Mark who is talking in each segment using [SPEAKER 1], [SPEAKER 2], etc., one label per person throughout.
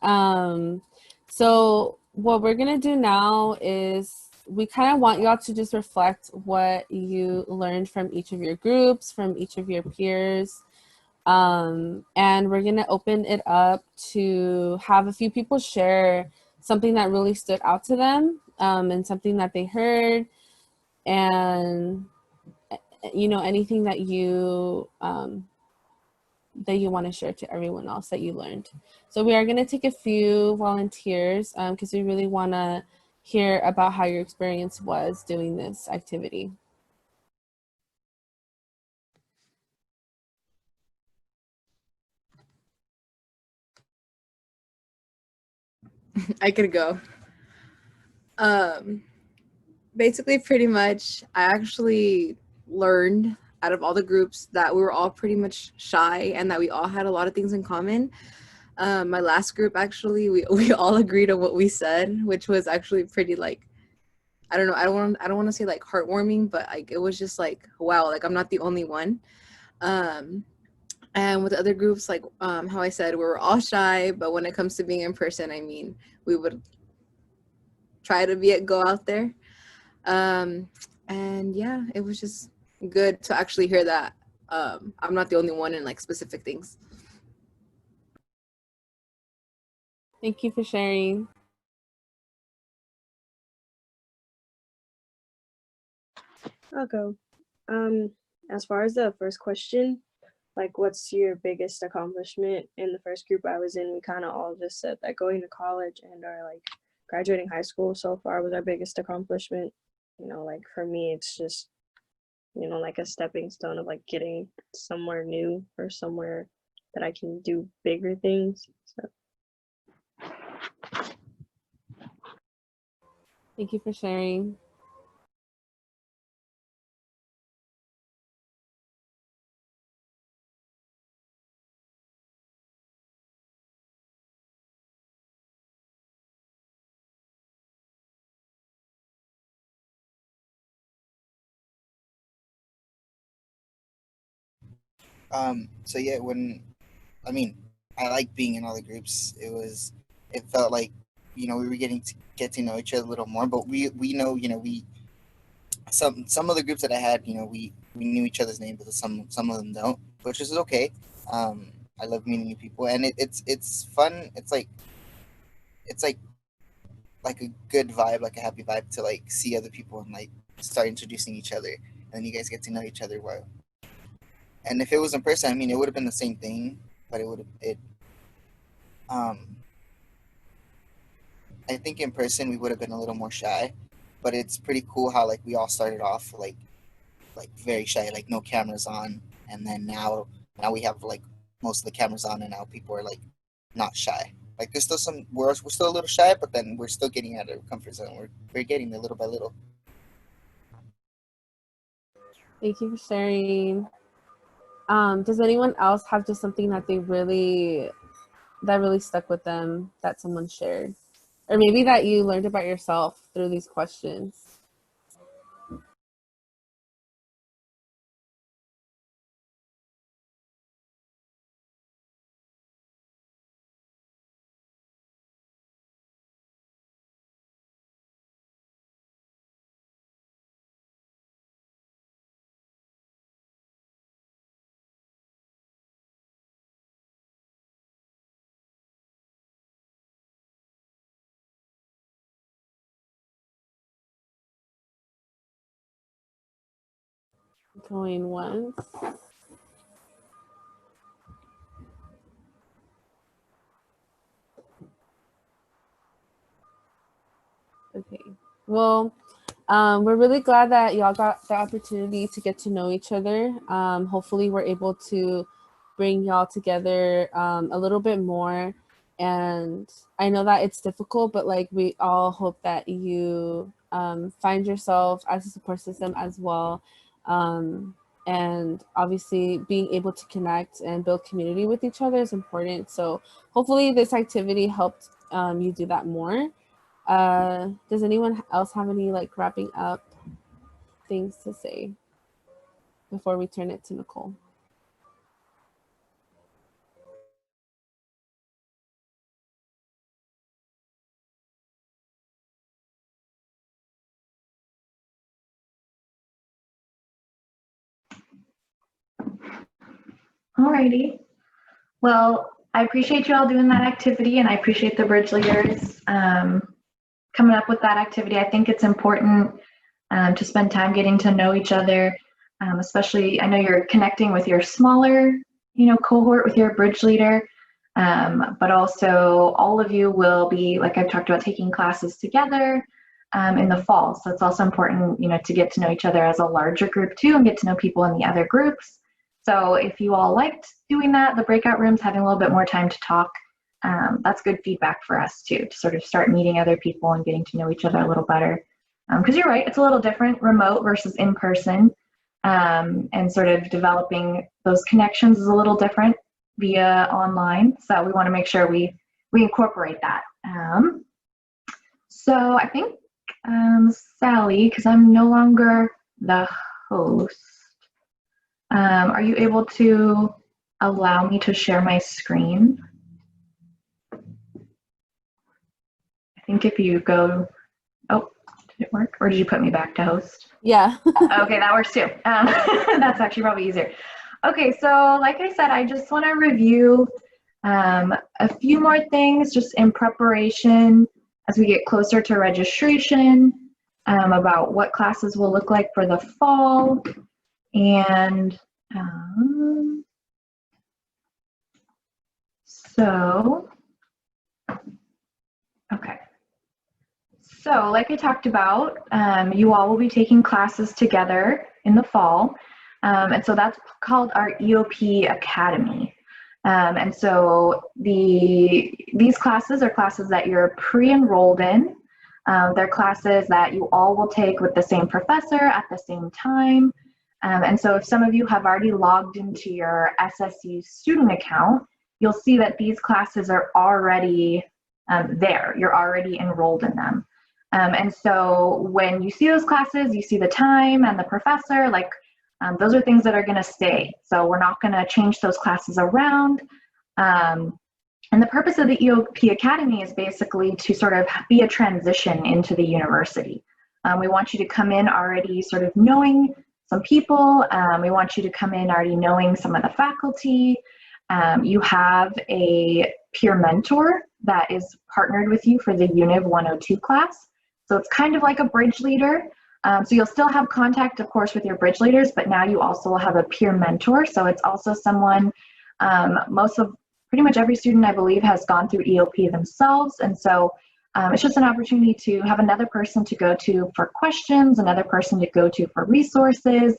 [SPEAKER 1] So what we're gonna do now is we kind of want y'all to just reflect what you learned from each of your groups, from each of your peers. And we're gonna open it up to have a few people share something that really stood out to them, and something that they heard, and anything that you want to share to everyone else that you learned. So we are going to take a few volunteers because we really want to hear about how your experience was doing this activity.
[SPEAKER 2] I could go. Um, Basically, pretty much, I actually learned out of all the groups that we were all pretty much shy and that we all had a lot of things in common. My last group, actually, we all agreed on what we said, which was actually pretty like, I don't know, I don't want to say like heartwarming, but like it was just like wow, like I'm not the only one. Um, and with other groups, like how I said, we were all shy, but when it comes to being in person, I mean, we would try to go out there. Um, and yeah, it was just good to actually hear that I'm not the only one in like specific things.
[SPEAKER 1] Thank you for sharing.
[SPEAKER 3] I'll go. Um, as far as the first question, like what's your biggest accomplishment? In the first group I was in, we kind of all just said that going to college and our like graduating high school so far was our biggest accomplishment. Like for me, it's just, like a stepping stone of like getting somewhere new or somewhere that I can do bigger things. So
[SPEAKER 1] Thank you for sharing.
[SPEAKER 4] So yeah, when I mean, I like being in all the groups. It felt like we were getting to get to know each other a little more. But we know we some of the groups that I had, we knew each other's name, but some of them don't, which is okay. I love meeting new people, and it's fun. It's like a good vibe, like a happy vibe to like see other people and like start introducing each other, and then you guys get to know each other well. And if it was in person, I mean, it would have been the same thing, but it would have it. Um, I think in person we would have been a little more shy, but it's pretty cool how like we all started off like very shy, like no cameras on, and then now we have like most of the cameras on, and now people are like not shy. Like there's still we're still a little shy, but then we're still getting out of our comfort zone. We're getting there little by little.
[SPEAKER 1] Thank you for sharing. Does anyone else have just something that really stuck with them that someone shared? Or maybe that you learned about yourself through these questions? Going once. Okay. Well, we're really glad that y'all got the opportunity to get to know each other. Hopefully, we're able to bring y'all together a little bit more. And I know that it's difficult, but like we all hope that you find yourself as a support system as well. Um, and obviously, being able to connect and build community with each other is important. So hopefully, this activity helped you do that more. Does anyone else have any like wrapping up things to say before we turn it to Nicole?
[SPEAKER 5] Alrighty. Well, I appreciate you all doing that activity, and I appreciate the bridge leaders coming up with that activity. I think it's important to spend time getting to know each other, especially I know you're connecting with your smaller, cohort with your bridge leader, but also all of you will be, like I've talked about, taking classes together in the fall. So it's also important, to get to know each other as a larger group too, and get to know people in the other groups. So if you all liked doing that, the breakout rooms, having a little bit more time to talk, that's good feedback for us too, to sort of start meeting other people and getting to know each other a little better. Because you're right, it's a little different, remote versus in person, and sort of developing those connections is a little different via online. So we want to make sure we incorporate that. So I think Sally, because I'm no longer the host, are you able to allow me to share my screen? I think if you go, oh, did it work? Or did you put me back to host?
[SPEAKER 1] Yeah.
[SPEAKER 5] Okay, that works too. That's actually probably easier. Okay, so like I said, I just want to review a few more things just in preparation as we get closer to registration, about what classes will look like for the fall. And so, okay. So like I talked about, you all will be taking classes together in the fall. And so that's called our EOP Academy. And so these classes are classes that you're pre-enrolled in. They're classes that you all will take with the same professor at the same time. And so if some of you have already logged into your SSU student account, you'll see that these classes are already there. You're already enrolled in them. And so when you see those classes, you see the time and the professor, those are things that are going to stay. So we're not going to change those classes around. And the purpose of the EOP Academy is basically to sort of be a transition into the university. We want you to come in already sort of knowing some people. We want you to come in already knowing some of the faculty. You have a peer mentor that is partnered with you for the Univ 102 class. So it's kind of like a bridge leader. So you'll still have contact, of course, with your bridge leaders, but now you also will have a peer mentor. So it's also someone, pretty much every student, I believe, has gone through EOP themselves. And so it's just an opportunity to have another person to go to for questions, another person to go to for resources,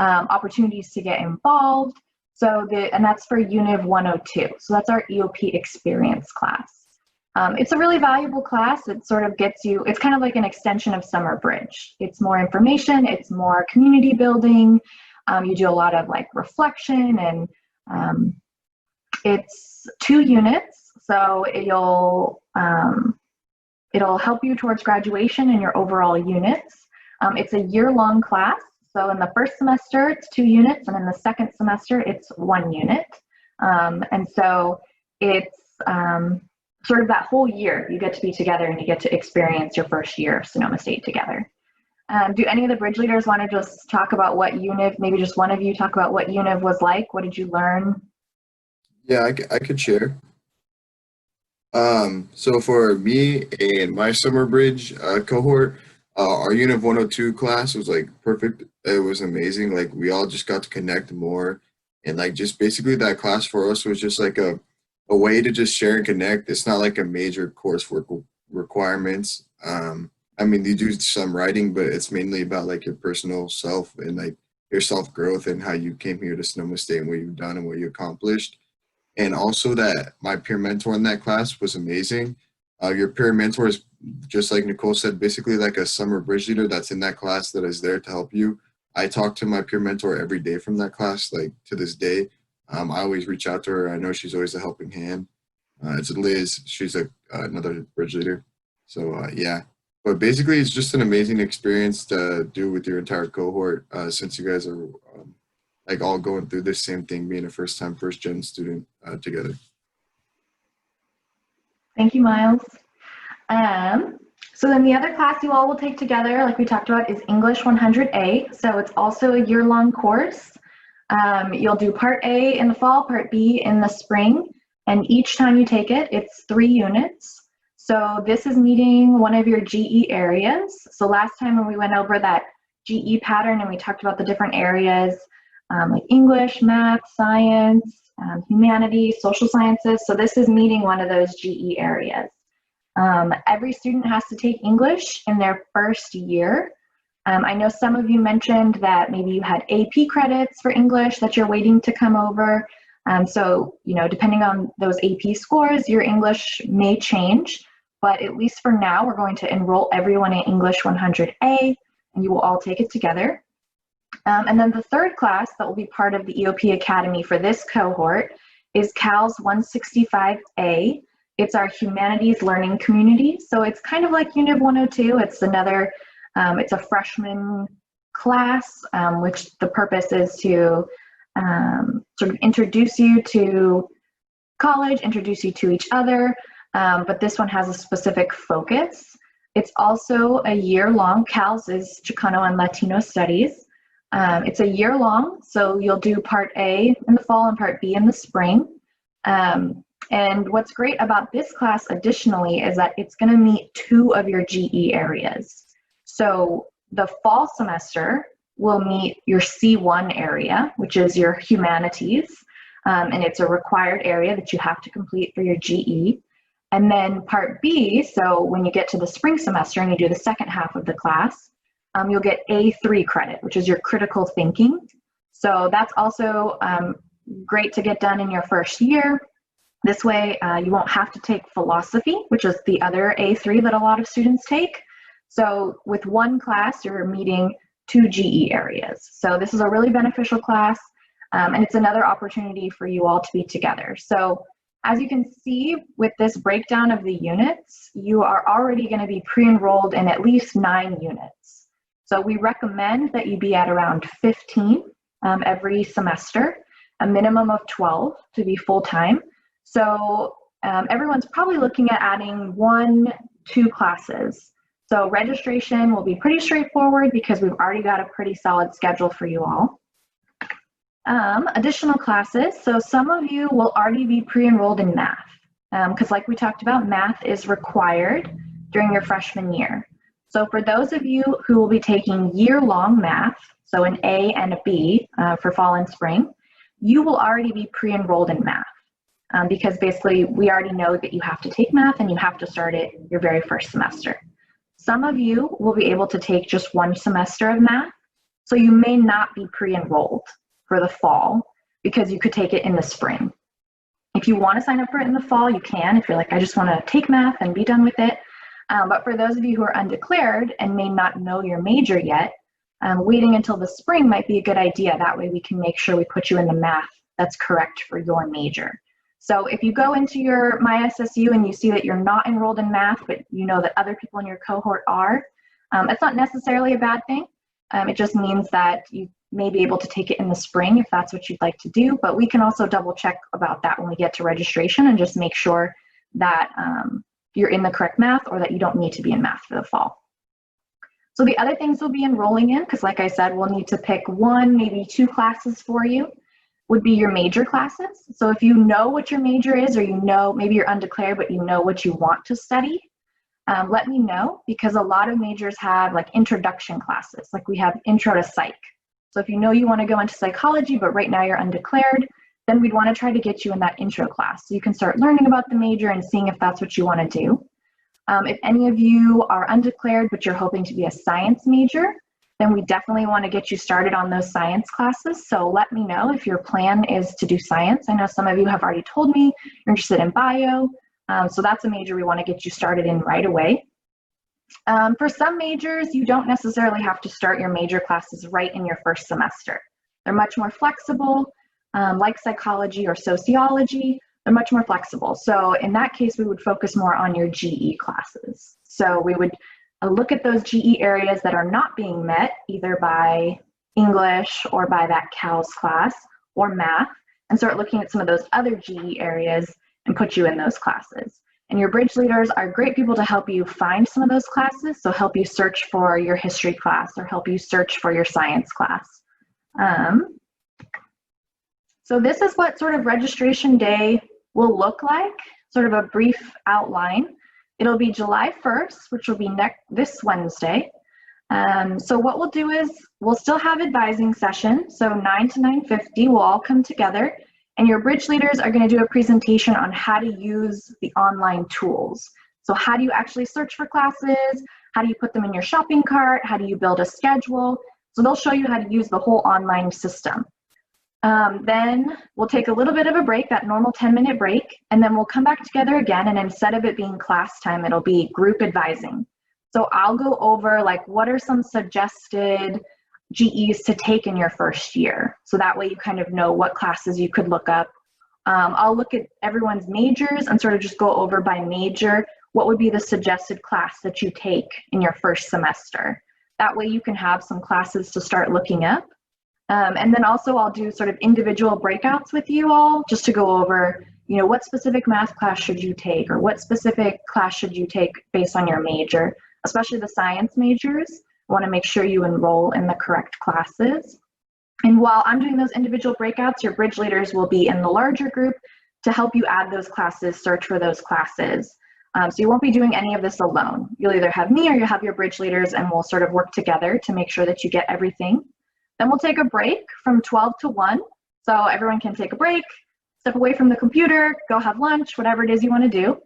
[SPEAKER 5] opportunities to get involved. And that's for Univ 102. So that's our EOP experience class. It's a really valuable class. It sort of gets you, it's kind of like an extension of Summer Bridge. It's more information, it's more community building. You do a lot of reflection, and it's 2 units. So it'll help you towards graduation in your overall units. It's a year-long class. So in the first semester, it's 2 units, and in the second semester, it's 1 unit. And so it's sort of that whole year you get to be together and you get to experience your first year of Sonoma State together. Do any of the bridge leaders want to just talk about what Univ, maybe just one of you talk about what Univ was like? What did you learn?
[SPEAKER 6] Yeah, I could share. So for me and my summer bridge cohort, our Univ 102 class was perfect. It was amazing. We all just got to connect more, and just basically that class for us was just a way to just share and connect. It's not like a major coursework requirements. I mean, you do some writing, but it's mainly about your personal self and your self growth and how you came here to Sonoma State and what you've done and what you accomplished. And also that my peer mentor in that class was amazing. Your peer mentor is, just like Nicole said, basically like a summer bridge leader that's in that class that is there to help you. I talk to my peer mentor every day from that class, to this day. I always reach out to her. I know she's always a helping hand. It's Liz. She's another bridge leader. So yeah, but basically it's just an amazing experience to do with your entire cohort, since you guys are all going through this same thing, being a first gen student together.
[SPEAKER 5] Thank you, Miles. So then the other class you all will take together, like we talked about, is English 100A. So it's also a year-long course. You'll do part A in the fall, part B in the spring, and each time you take it, it's 3 units. So this is meeting one of your GE areas. So last time when we went over that GE pattern and we talked about the different areas, like English, math, science, humanities, social sciences. So this is meeting one of those GE areas. Every student has to take English in their first year. I know some of you mentioned that maybe you had AP credits for English that you're waiting to come over. So, you know, depending on those AP scores, your English may change, but at least for now, we're going to enroll everyone in English 100A, and you will all take it together. And then the third class that will be part of the EOP Academy for this cohort is CALS 165A. It's our humanities learning community. So it's kind of like Unit 102. It's another, it's a freshman class, which the purpose is to sort of introduce you to college, introduce you to each other, but this one has a specific focus. It's also a year-long. CALS is Chicano and Latino Studies. It's a year-long, so you'll do part A in the fall and part B in the spring. And what's great about this class additionally is that it's going to meet 2 of your GE areas. So the fall semester will meet your C1 area, which is your humanities, and it's a required area that you have to complete for your GE. And then part B, so when you get to the spring semester and you do the second half of the class, you'll get A3 credit, which is your critical thinking. So that's also great to get done in your first year. This way, you won't have to take philosophy, which is the other A3 that a lot of students take. So with one class, you're meeting 2 GE areas. So this is a really beneficial class, and it's another opportunity for you all to be together. So as you can see with this breakdown of the units, you are already going to be pre-enrolled in at least 9 units. So we recommend that you be at around 15 every semester, a minimum of 12 to be full-time. So everyone's probably looking at adding 1-2 classes. So registration will be pretty straightforward because we've already got a pretty solid schedule for you all. Additional classes, so some of you will already be pre-enrolled in math, because like we talked about, math is required during your freshman year. So for those of you who will be taking year-long math, so an A and a B for fall and spring, you will already be pre-enrolled in math, because basically we already know that you have to take math and you have to start it your very first semester. Some of you will be able to take just 1 semester of math, so you may not be pre-enrolled for the fall because you could take it in the spring. If you want to sign up for it in the fall, you can. If you're like, I just want to take math and be done with it. But for those of you who are undeclared and may not know your major yet, waiting until the spring might be a good idea. That way we can make sure we put you in the math that's correct for your major. So if you go into your MySSU and you see that you're not enrolled in math, but you know that other people in your cohort are, it's not necessarily a bad thing. It just means that you may be able to take it in the spring if that's what you'd like to do, but we can also double check about that when we get to registration and just make sure that you're in the correct math or that you don't need to be in math for the fall. So the other things we'll be enrolling in, because like I said, we'll need to pick 1, maybe 2 classes for you, would be your major classes. So if you know what your major is, or you know, maybe you're undeclared, but you know what you want to study, let me know, because a lot of majors have like introduction classes, like we have intro to psych. So if you know you want to go into psychology, but right now you're undeclared, then we'd want to try to get you in that intro class. So you can start learning about the major and seeing if that's what you want to do. If any of you are undeclared, but you're hoping to be a science major, then we definitely want to get you started on those science classes. So let me know if your plan is to do science. I know some of you have already told me you're interested in bio. So that's a major we want to get you started in right away. For some majors, you don't necessarily have to start your major classes right in your first semester. They're much more flexible, like psychology or sociology, they're much more flexible. So in that case, we would focus more on your GE classes. So we would look at those GE areas that are not being met either by English or by that CALS class or math, and start looking at some of those other GE areas and put you in those classes. And your bridge leaders are great people to help you find some of those classes, so help you search for your history class or help you search for your science class. So this is what sort of registration day will look like, sort of a brief outline. It'll be July 1st, which will be this Wednesday. So what we'll do is we'll still have advising session. So 9 to 9:50, we'll all come together, and your bridge leaders are going to do a presentation on how to use the online tools. So how do you actually search for classes? How do you put them in your shopping cart? How do you build a schedule? So they'll show you how to use the whole online system. Then we'll take a little bit of a break, that normal 10-minute break, and then we'll come back together again, and instead of it being class time, it'll be group advising. So I'll go over like what are some suggested GEs to take in your first year. So that way you kind of know what classes you could look up. I'll look at everyone's majors and sort of just go over by major what would be the suggested class that you take in your first semester. That way you can have some classes to start looking up. And then also I'll do sort of individual breakouts with you all just to go over, you know, what specific math class should you take, or what specific class should you take based on your major, especially the science majors. I want to make sure you enroll in the correct classes. And while I'm doing those individual breakouts, your bridge leaders will be in the larger group to help you add those classes, search for those classes. So you won't be doing any of this alone. You'll either have me or you'll have your bridge leaders, and we'll sort of work together to make sure that you get everything. Then we'll take a break from 12 to 1. So everyone can take a break, step away from the computer, go have lunch, whatever it is you want to do.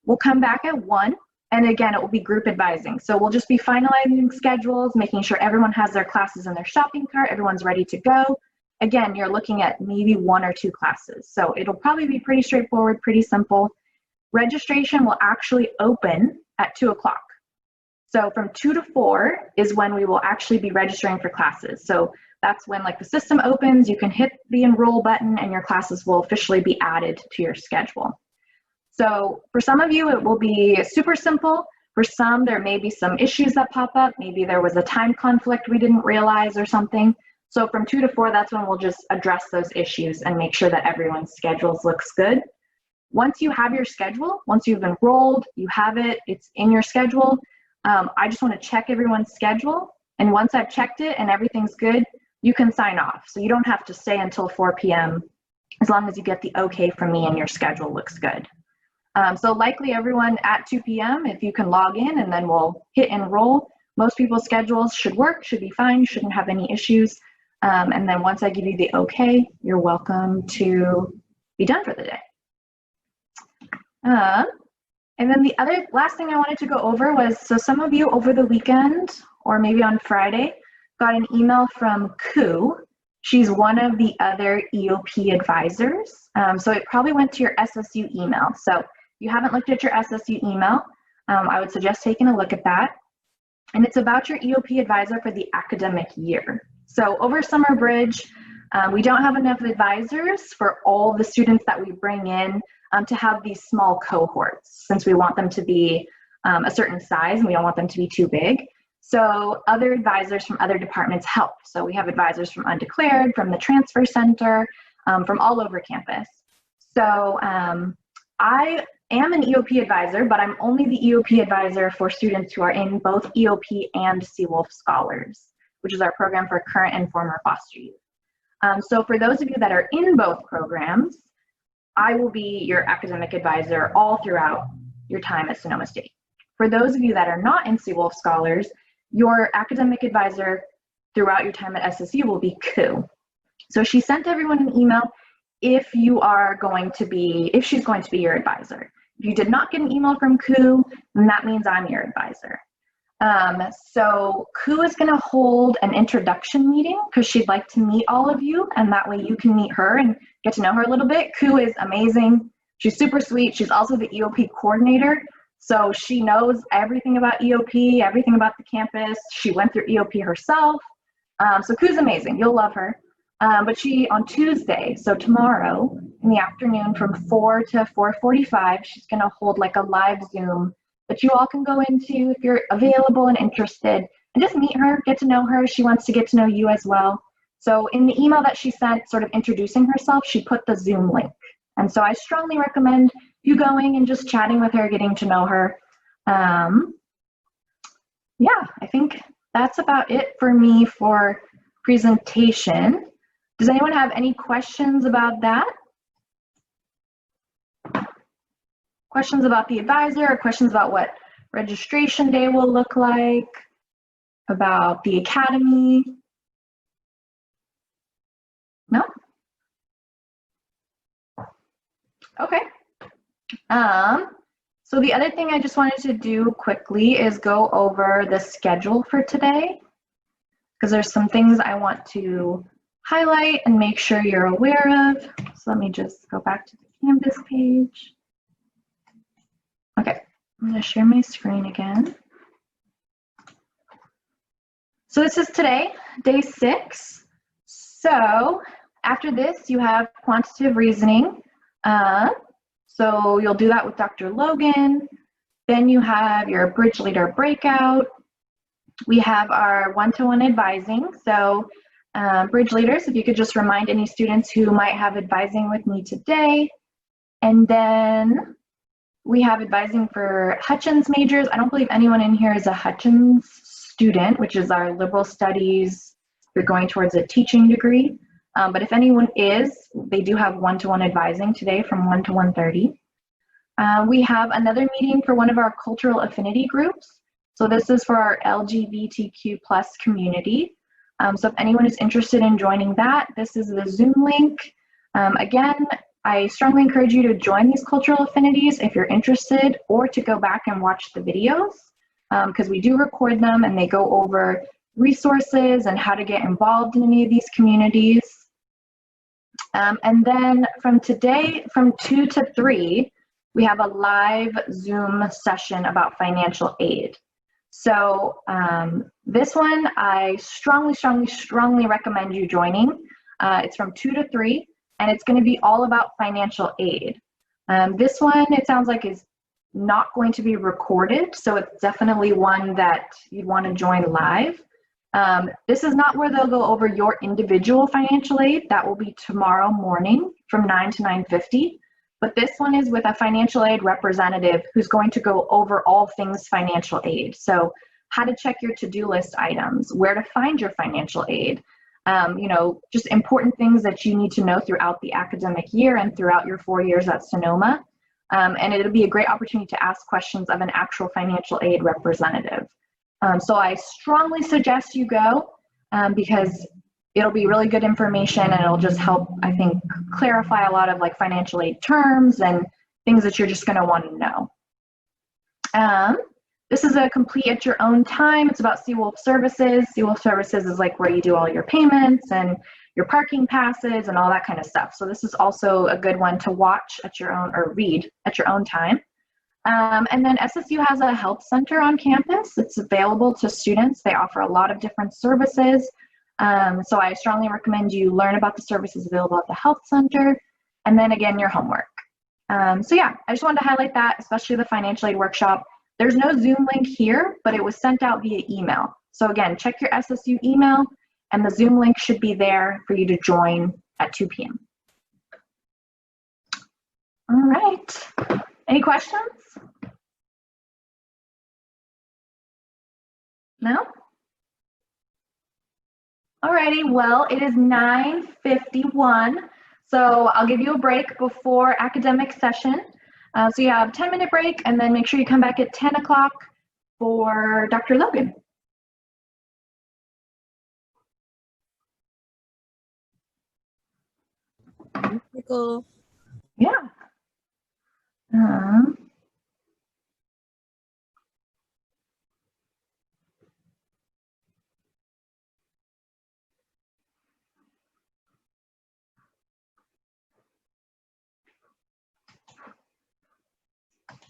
[SPEAKER 5] We'll come back at 1. And again, it will be group advising. So we'll just be finalizing schedules, making sure everyone has their classes in their shopping cart, everyone's ready to go. Again, you're looking at maybe 1 or 2 classes. So it'll probably be pretty straightforward, pretty simple. Registration will actually open at 2 o'clock. So from 2 to 4 is when we will actually be registering for classes. So that's when like the system opens, you can hit the enroll button and your classes will officially be added to your schedule. So for some of you, it will be super simple. For some, there may be some issues that pop up. Maybe there was a time conflict we didn't realize or something. So from 2 to 4, that's when we'll just address those issues and make sure that everyone's schedules looks good. Once you have your schedule, once you've enrolled, you have it, it's in your schedule, I just want to check everyone's schedule. And once I've checked it and everything's good, you can sign off. So you don't have to stay until 4 p.m. as long as you get the okay from me and your schedule looks good. So likely everyone at 2 p.m. if you can log in, and then we'll hit enroll. Most people's schedules should work, should be fine, shouldn't have any issues. And then once I give you the okay, you're welcome to be done for the day. And then the last thing I wanted to go over was, so some of you over the weekend or maybe on Friday got an email from Koo. She's one of the other EOP advisors. So it probably went to your SSU email. So if you haven't looked at your SSU email, I would suggest taking a look at that. And it's about your EOP advisor for the academic year. So over summer bridge, we don't have enough advisors for all the students that we bring in to have these small cohorts, since we want them to be a certain size and we don't want them to be too big. So other advisors from other departments help. So we have advisors from undeclared, from the transfer center, from all over campus. So I am an EOP advisor, but I'm only the EOP advisor for students who are in both EOP and Seawolf Scholars, which is our program for current and former foster youth. So for those of you that are in both programs, I will be your academic advisor all throughout your time at Sonoma State. For those of you that are not in Seawolf Scholars, your academic advisor throughout your time at SSU will be Koo. So she sent everyone an email if she's going to be your advisor. If you did not get an email from Koo, then that means I'm your advisor. So Koo is going to hold an introduction meeting because she'd like to meet all of you, and that way you can meet her and get to know her a little bit. Koo is amazing. She's super sweet. She's also the EOP coordinator. So she knows everything about EOP, everything about the campus. She went through EOP herself. So Koo's amazing. You'll love her. But on Tuesday, so tomorrow in the afternoon from 4 to 4:45, she's going to hold like a live Zoom that you all can go into if you're available and interested, and just meet her, get to know her. She wants to get to know you as well. So in the email that she sent, sort of introducing herself, she put the Zoom link. And so I strongly recommend you going and just chatting with her, getting to know her. Yeah, I think that's about it for me for presentation. Does anyone have any questions about that? Questions about the advisor, or questions about what registration day will look like, about the academy? No? Okay. So the other thing I just wanted to do quickly is go over the schedule for today, because there's some things I want to highlight and make sure you're aware of. So let me just go back to the Canvas page. Okay, I'm going to share my screen again. So this is today, day 6. So after this, you have quantitative reasoning. So you'll do that with Dr. Logan. Then you have your bridge leader breakout. We have our one-to-one advising. So bridge leaders, if you could just remind any students who might have advising with me today. And then we have advising for Hutchins majors. I don't believe anyone in here is a Hutchins student, which is our liberal studies. You're going towards a teaching degree. But if anyone is, they do have one-to-one advising today from 1 to 1:30. We have another meeting for one of our cultural affinity groups. So this is for our LGBTQ plus community. So if anyone is interested in joining that, this is the Zoom link. Again, I strongly encourage you to join these cultural affinities if you're interested, or to go back and watch the videos, because we do record them and they go over resources and how to get involved in any of these communities. And then from today, from 2 to 3, we have a live Zoom session about financial aid. So this one, I strongly recommend you joining. It's from 2 to 3, and it's going to be all about financial aid. This one, it sounds like, is not going to be recorded, so it's definitely one that you'd want to join live. This is not where they'll go over your individual financial aid. That will be tomorrow morning from 9 to 9:50. But this one is with a financial aid representative who's going to go over all things financial aid. So how to check your to-do list items, where to find your financial aid, you know, just important things that you need to know throughout the academic year and throughout your 4 years at Sonoma. And it'll be a great opportunity to ask questions of an actual financial aid representative. So I strongly suggest you go because it'll be really good information, and it'll just help, I think, clarify a lot of like financial aid terms and things that you're just going to want to know. This is a complete at your own time. It's about Seawolf Services. Seawolf Services is like where you do all your payments and your parking passes and all that kind of stuff. So this is also a good one to watch at your own, or read at your own time. And then SSU has a health center on campus. It's available to students. They offer a lot of different services. So I strongly recommend you learn about the services available at the health center, and then again, your homework. So yeah, I just wanted to highlight that, especially the financial aid workshop. There's no Zoom link here, but it was sent out via email. So again, check your SSU email, and the Zoom link should be there for you to join at 2 p.m. All right, any questions? No? Alrighty, well, it is 9:51, so I'll give you a break before academic session. So you have a 10-minute break, and then make sure you come back at 10 o'clock for Dr. Logan.
[SPEAKER 1] Michael.
[SPEAKER 5] Yeah.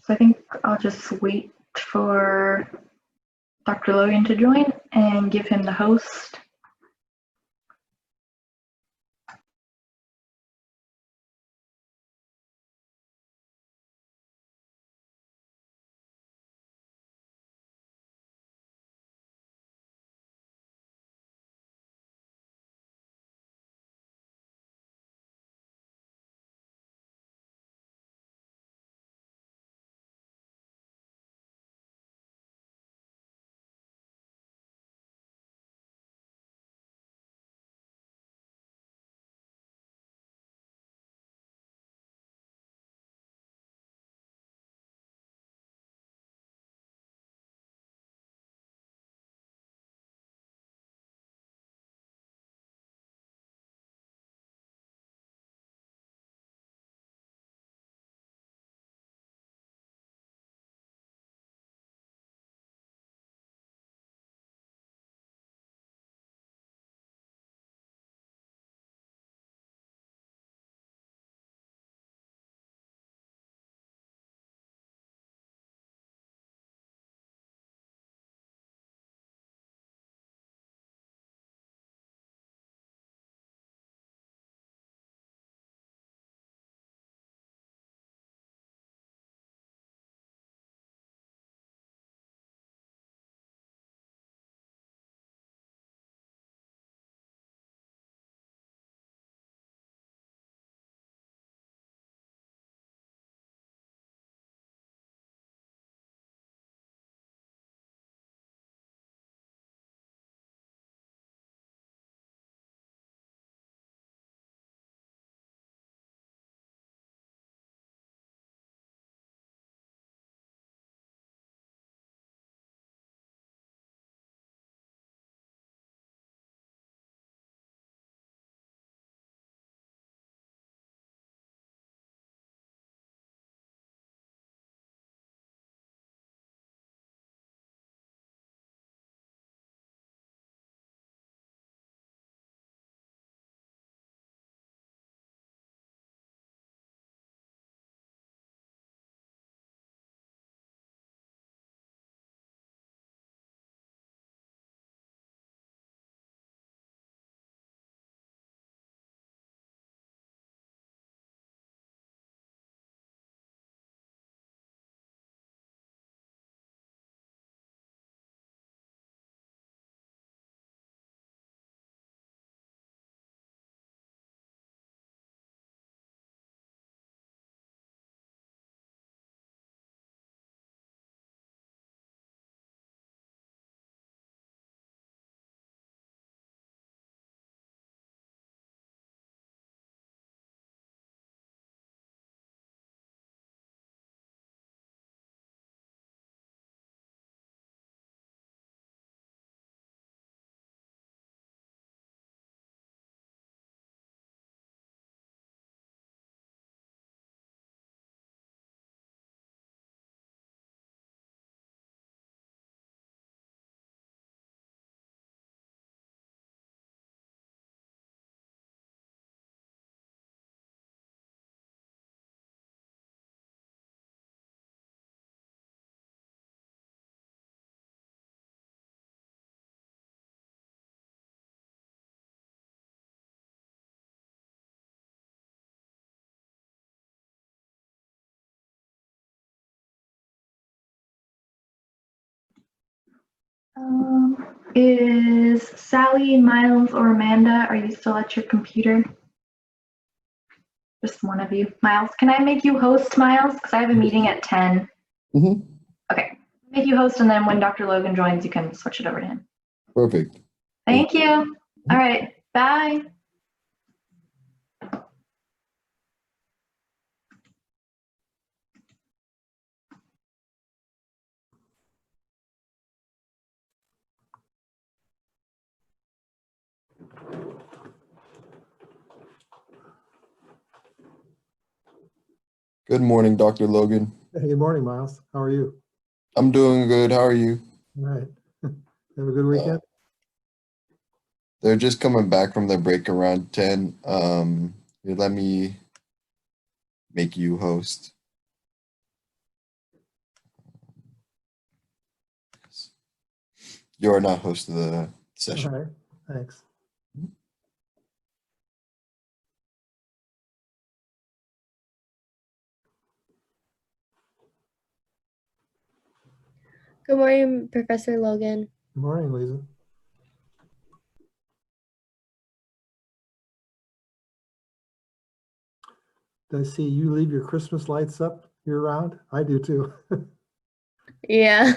[SPEAKER 5] So I think I'll just wait for Dr. Logan to join and give him the host. Is Sally, Miles, or Amanda, are you still at your computer? Just one of you. Miles, can I make you host, Miles? Because I have a meeting at 10.
[SPEAKER 6] Mm-hmm.
[SPEAKER 5] Okay. Make you host, and then when Dr. Logan joins, you can switch it over to him.
[SPEAKER 6] Perfect.
[SPEAKER 5] Thank you. All right. Bye.
[SPEAKER 6] Good morning, Dr. Logan.
[SPEAKER 7] Hey, good morning, Miles. How are you?
[SPEAKER 6] I'm doing good. How are you?
[SPEAKER 7] All right. Have a good weekend?
[SPEAKER 6] They're just coming back from their break around 10. Let me make you host. You're not host of the
[SPEAKER 7] All
[SPEAKER 6] session.
[SPEAKER 7] right. Thanks.
[SPEAKER 8] Good morning, Professor Logan.
[SPEAKER 7] Good morning, Lisa. Did I see you leave your Christmas lights up year round? I do too.
[SPEAKER 8] Yeah.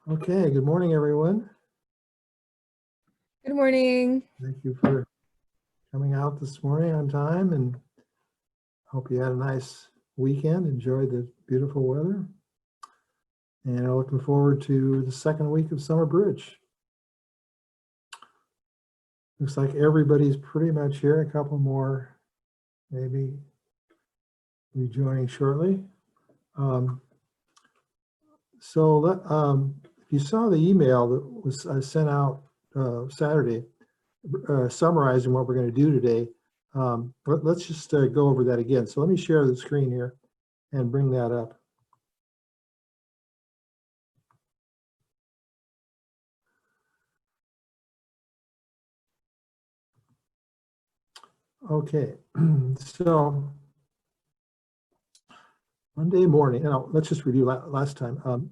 [SPEAKER 7] Okay, good morning, everyone.
[SPEAKER 2] Good morning.
[SPEAKER 7] Thank you for coming out this morning on time, and hope you had a nice weekend. Enjoyed the beautiful weather. And I'm looking forward to the second week of Summer Bridge. Looks like everybody's pretty much here. A couple more maybe rejoining shortly. If you saw the email that was sent out Saturday, summarizing what we're going to do today, let's just go over that again. So let me share the screen here and bring that up. Okay, so Monday morning, let's just review last time.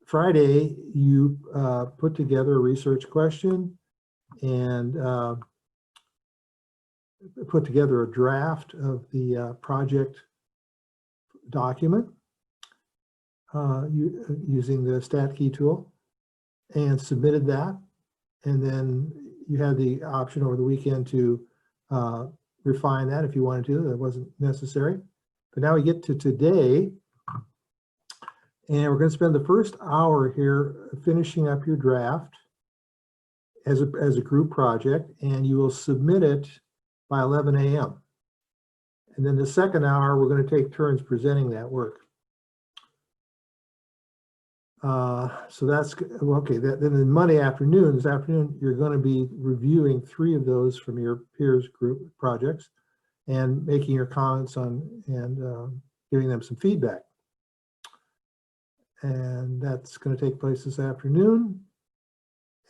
[SPEAKER 7] Friday, you put together a research question, and put together a draft of the project document using the stat key tool and submitted that. And then you had the option over the weekend to refine that if you wanted to. That wasn't necessary. But now we get to today, and we're going to spend the first hour here finishing up your draft as a group project, and you will submit it by 11 a.m. And then the second hour, we're going to take turns presenting that work. So that's okay. Then in Monday afternoon, this afternoon, you're going to be reviewing 3 of those from your peers group projects and making your comments on and giving them some feedback. And that's going to take place this afternoon.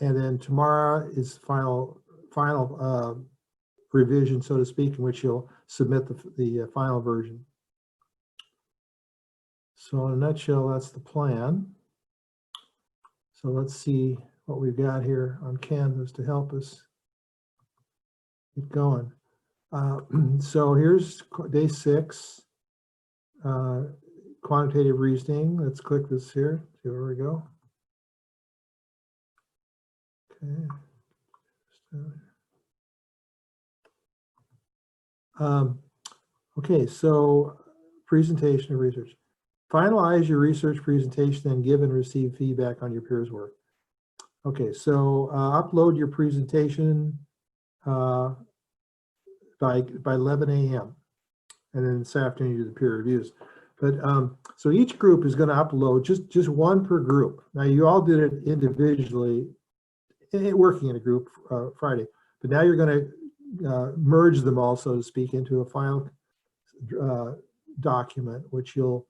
[SPEAKER 7] And then tomorrow is final revision, so to speak, in which you'll submit the final version. So in a nutshell, that's the plan. So let's see what we've got here on Canvas to help us get going. So here's day 6, quantitative reasoning. Let's click this here, see where we go. Okay. Okay, so presentation of research. Finalize your research presentation and give and receive feedback on your peers' work. Okay, so upload your presentation by 11 a.m. and then this afternoon you do the peer reviews. But so each group is going to upload just one per group. Now you all did it individually, working in a group Friday, but now you're going to merge them all, so to speak, into a final document, which you'll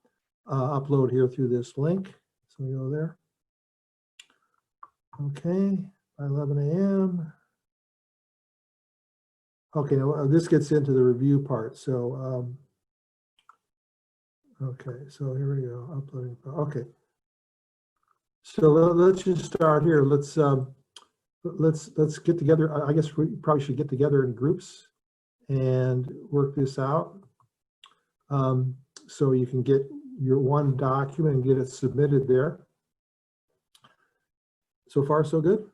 [SPEAKER 7] upload here through this link. So we go there. Okay, by 11 a.m. Okay, now this gets into the review part. So, okay, so here we go, uploading. Okay, so let's just start here. Let's get together. I guess we probably should get together in groups and work this out. So you can get your one document and get it submitted there. So far, so good?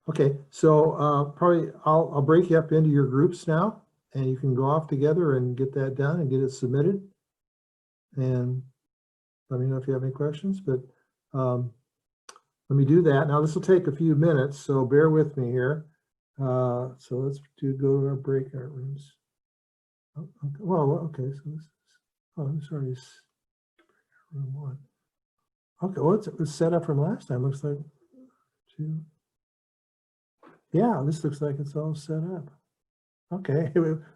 [SPEAKER 7] Okay, so probably I'll break you up into your groups now, and you can go off together and get that done and get it submitted. And let me know if you have any questions, but let me do that. Now this will take a few minutes, so bear with me here. So let's go to our breakout rooms. Oh, okay. Well, okay, so this is, oh, I'm sorry, room 1. Okay, well, it was set up from last time. Looks like 2. Yeah, this looks like it's all set up. Okay,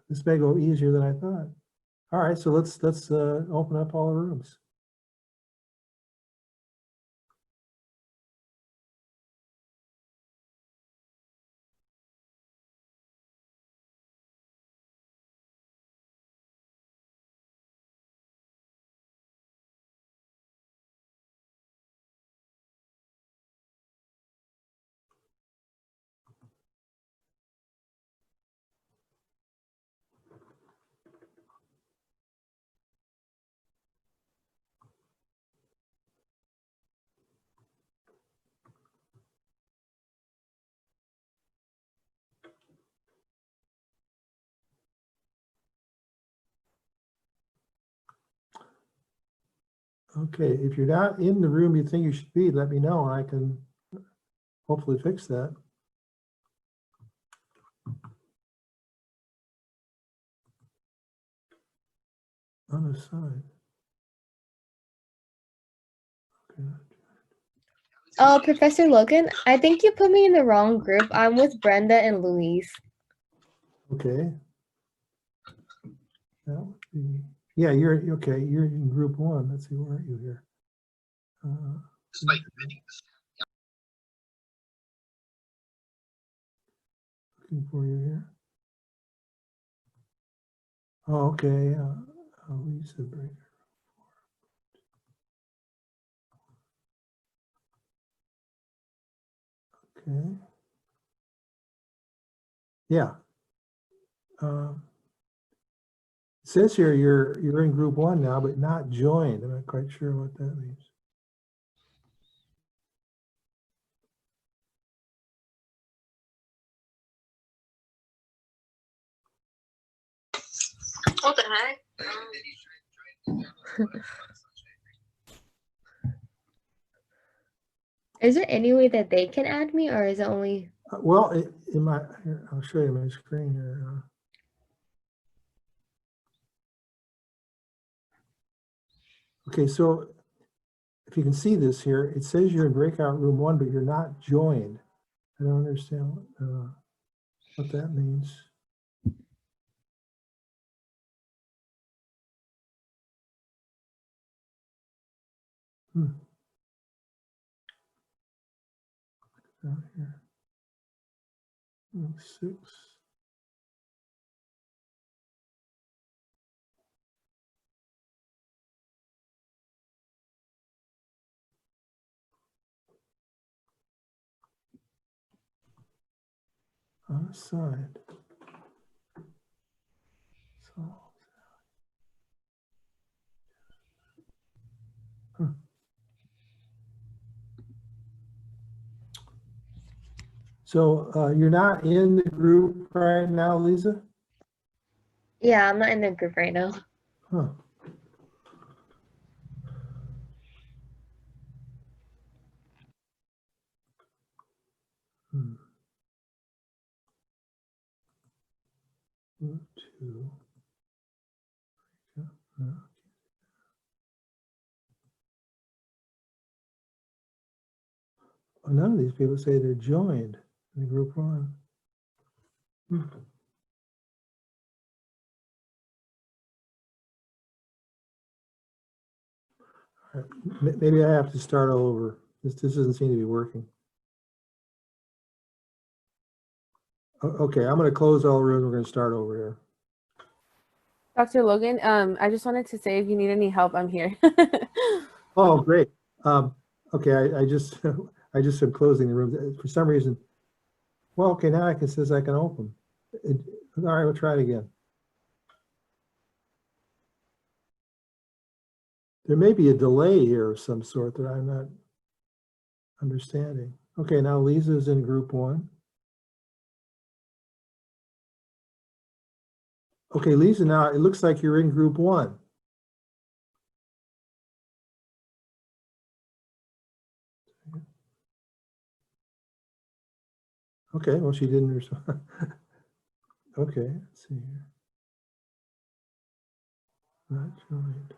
[SPEAKER 7] this may go easier than I thought. All right, so let's open up all the rooms. Okay, if you're not in the room you think you should be, let me know and I can hopefully fix that. Unassigned. Okay.
[SPEAKER 8] Oh, Professor Logan, I think you put me in the wrong group. I'm with Brenda and Louise.
[SPEAKER 7] Okay. That would be, yeah, you're okay. You're in group 1. Let's see, where are you here? Looking for you here. Oh, okay. Lisa Breaker. Okay. Yeah. It says here you're in group 1 now, but not joined. I'm not quite sure what that means.
[SPEAKER 8] What the heck? Is there any way that they can add me, or is it only?
[SPEAKER 7] Well, here, I'll show you my screen here. Okay, so if you can see this here, it says you're in breakout room 1, but you're not joined. I don't understand what that means. Down here. 6. Unassigned. So you're not in the group right now, Lisa?
[SPEAKER 8] Yeah, I'm not in the group right now.
[SPEAKER 7] Huh. Hmm. Group 2. Yeah. Well, none of these people say they're joined in group 1. Hmm. All right. Maybe I have to start all over. This doesn't seem to be working. Okay, I'm going to close all rooms. We're going to start over here.
[SPEAKER 1] Dr. Logan, I just wanted to say if you need any help, I'm here.
[SPEAKER 7] Oh, great. Okay, I just I just am closing the room for some reason. Well, okay, now it says I can open. All right, we'll try it again. There may be a delay here of some sort that I'm not understanding. Okay, now Lisa's in group 1. Okay, Lisa, now it looks like you're in group 1. Okay, well, she didn't respond. Okay, let's see here. Not joined.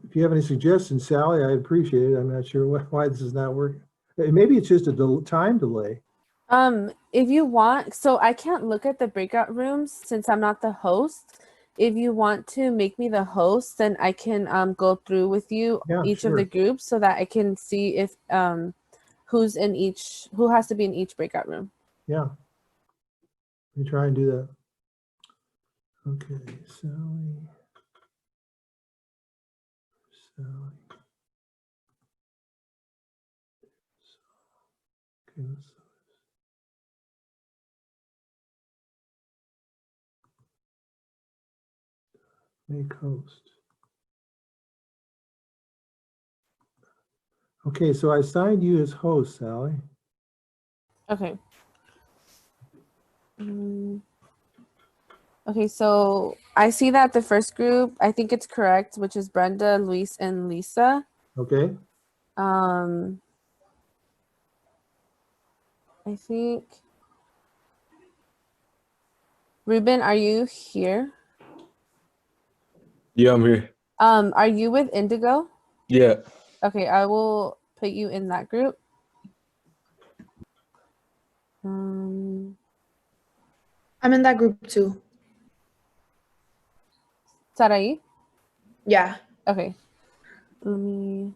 [SPEAKER 7] If you have any suggestions, Sally, I appreciate it. I'm not sure why this is not working. Maybe it's just a time delay.
[SPEAKER 1] If you want, so I can't look at the breakout rooms since I'm not the host. If you want to make me the host, then I can go through with you each of the groups so that I can see if who has to be in each breakout room.
[SPEAKER 7] Yeah. Let me try and do that. Okay, Sally. Okay, make host. Okay, so I assigned you as host, Sally.
[SPEAKER 1] Okay. Okay, so I see that the first group, I think it's correct, which is Brenda, Luis, and Lisa.
[SPEAKER 7] Okay.
[SPEAKER 1] I think Ruben, are you here?
[SPEAKER 9] Yeah, I'm here.
[SPEAKER 1] Are you with Indigo?
[SPEAKER 9] Yeah.
[SPEAKER 1] Okay, I will put you in that group.
[SPEAKER 2] I'm in that group too.
[SPEAKER 1] Sarai?
[SPEAKER 2] Yeah.
[SPEAKER 1] Okay. Let me.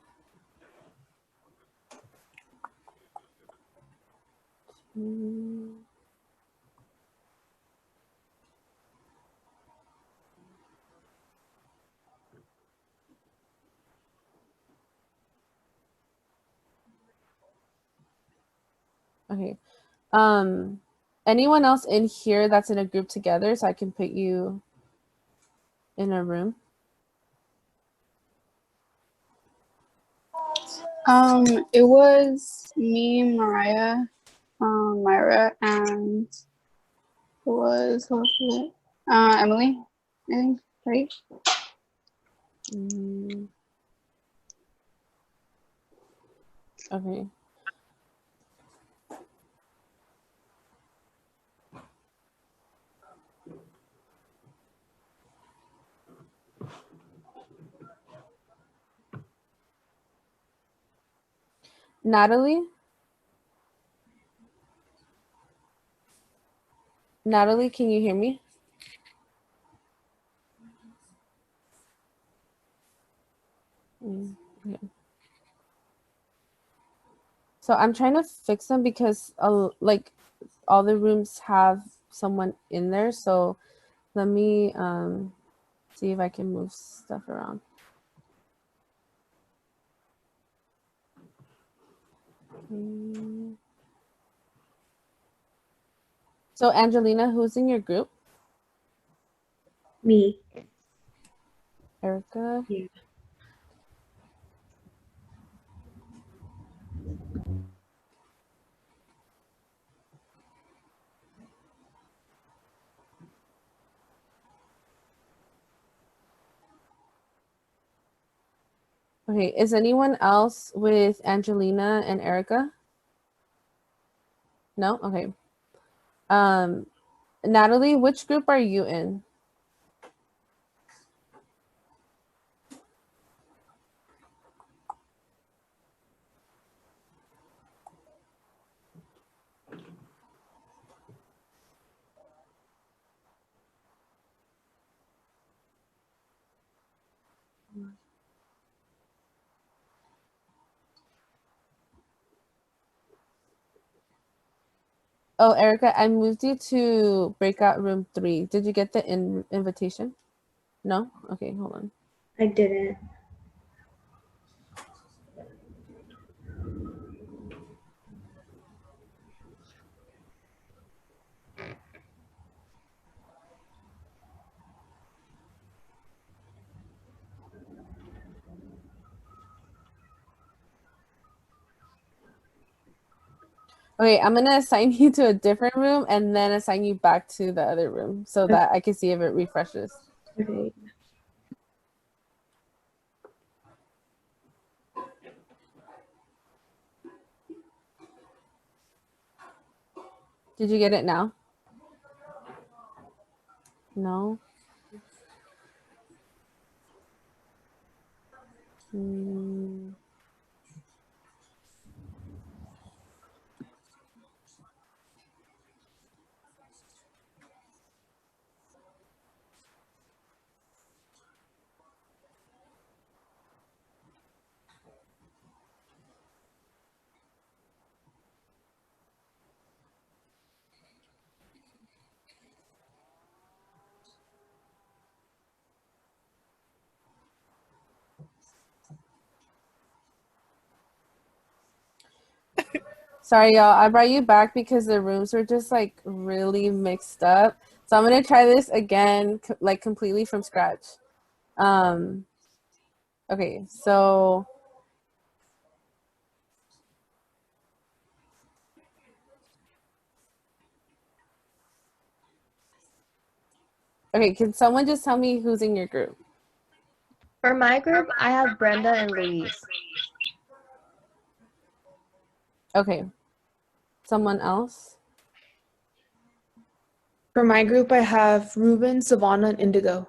[SPEAKER 1] Okay. Anyone else in here that's in a group together so I can put you in a room?
[SPEAKER 9] It was me, Mariah, Myra, and who was it? Emily, I think, right?
[SPEAKER 1] Okay. Natalie? Natalie, can you hear me? Okay. So I'm trying to fix them because like all the rooms have someone in there. So let me see if I can move stuff around. So Angelina, who's in your group?
[SPEAKER 3] Me.
[SPEAKER 1] Erica?
[SPEAKER 3] Yeah.
[SPEAKER 1] Okay, is anyone else with Angelina and Erica? No? Okay. Natalie, which group are you in? Oh, Erica, I moved you to breakout room 3. Did you get the invitation? No? Okay, hold on.
[SPEAKER 3] I didn't.
[SPEAKER 1] Okay, I'm gonna assign you to a different room and then assign you back to the other room so that I can see if it refreshes.
[SPEAKER 3] Okay.
[SPEAKER 1] Did you get it now? No? Sorry, y'all. I brought you back because the rooms were just like really mixed up. So I'm gonna try this again, like completely from scratch. Okay, so okay, can someone just tell me who's in your group?
[SPEAKER 8] For my group, I have Brenda and Louise.
[SPEAKER 1] Okay. Someone else?
[SPEAKER 9] For my group, I have Ruben, Savannah, and Indigo.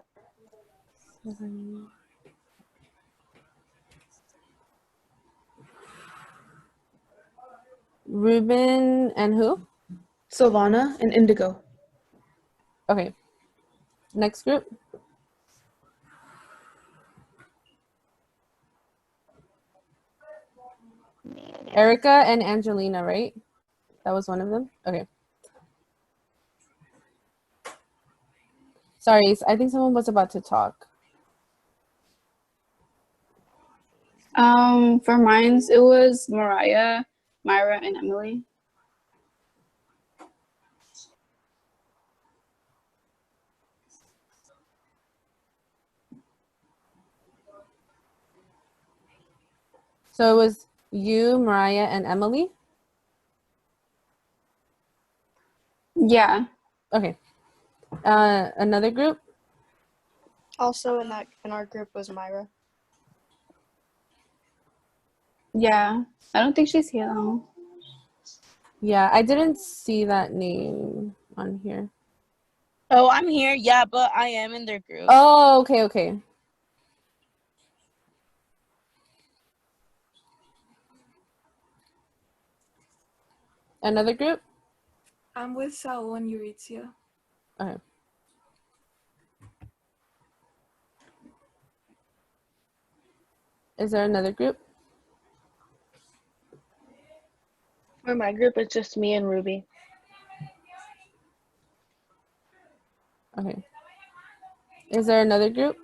[SPEAKER 1] Ruben and who?
[SPEAKER 9] Savannah and Indigo.
[SPEAKER 1] Okay. Next group. Erica and Angelina, right? That was one of them? Okay. Sorry, I think someone was about to talk.
[SPEAKER 9] For mine, it was Mariah, Myra, and Emily.
[SPEAKER 1] So it was you, Mariah, and Emily?
[SPEAKER 10] Yeah.
[SPEAKER 1] Okay. Another group?
[SPEAKER 3] Also in our group was Myra.
[SPEAKER 10] Yeah. I don't think she's here though.
[SPEAKER 1] Yeah, I didn't see that name on here.
[SPEAKER 11] Oh, I'm here. Yeah, but I am in their group.
[SPEAKER 1] Oh, okay, okay. Another group?
[SPEAKER 12] I'm with Saul and Eurizia.
[SPEAKER 1] Okay. Is there another group?
[SPEAKER 11] For my group, it's just me and Ruby.
[SPEAKER 1] Okay. Is there another group?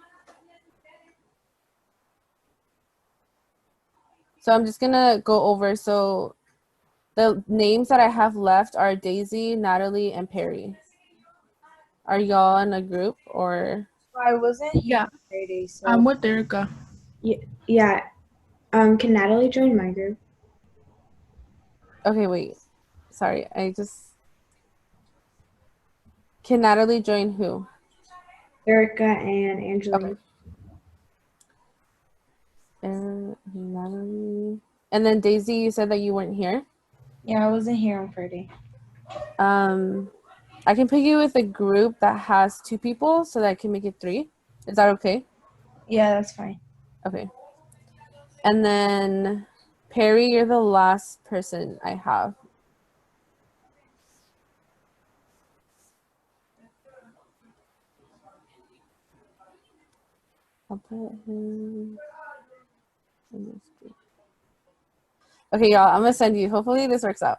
[SPEAKER 1] So I'm just gonna go over. So the names that I have left are Daisy, Natalie, and Perry. Are y'all in a group or?
[SPEAKER 3] I wasn't
[SPEAKER 9] Yeah,
[SPEAKER 3] Friday, so
[SPEAKER 9] I'm with Erica.
[SPEAKER 3] yeah. Can Natalie join my group?
[SPEAKER 1] Okay, wait. Sorry, Can Natalie join who?
[SPEAKER 3] Erica and Angeline.
[SPEAKER 1] Okay. And Natalie. And then Daisy, you said that you weren't here.
[SPEAKER 12] Yeah, I wasn't here on Friday.
[SPEAKER 1] I can put you with a group that has 2 people so that I can make it 3. Is that okay?
[SPEAKER 12] Yeah, that's fine.
[SPEAKER 1] Okay. And then Perry, you're the last person I have. I'll put him in this group. Okay, y'all, I'm gonna send you. Hopefully this works out.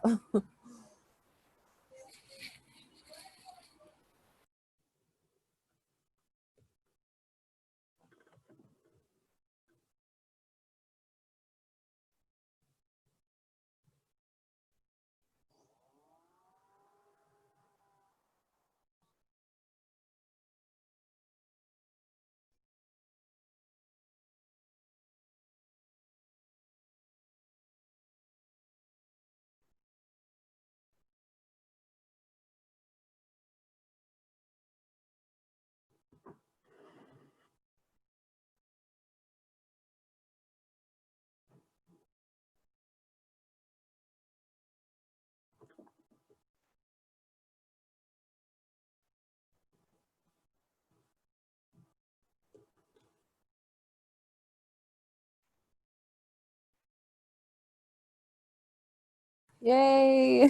[SPEAKER 1] Yay!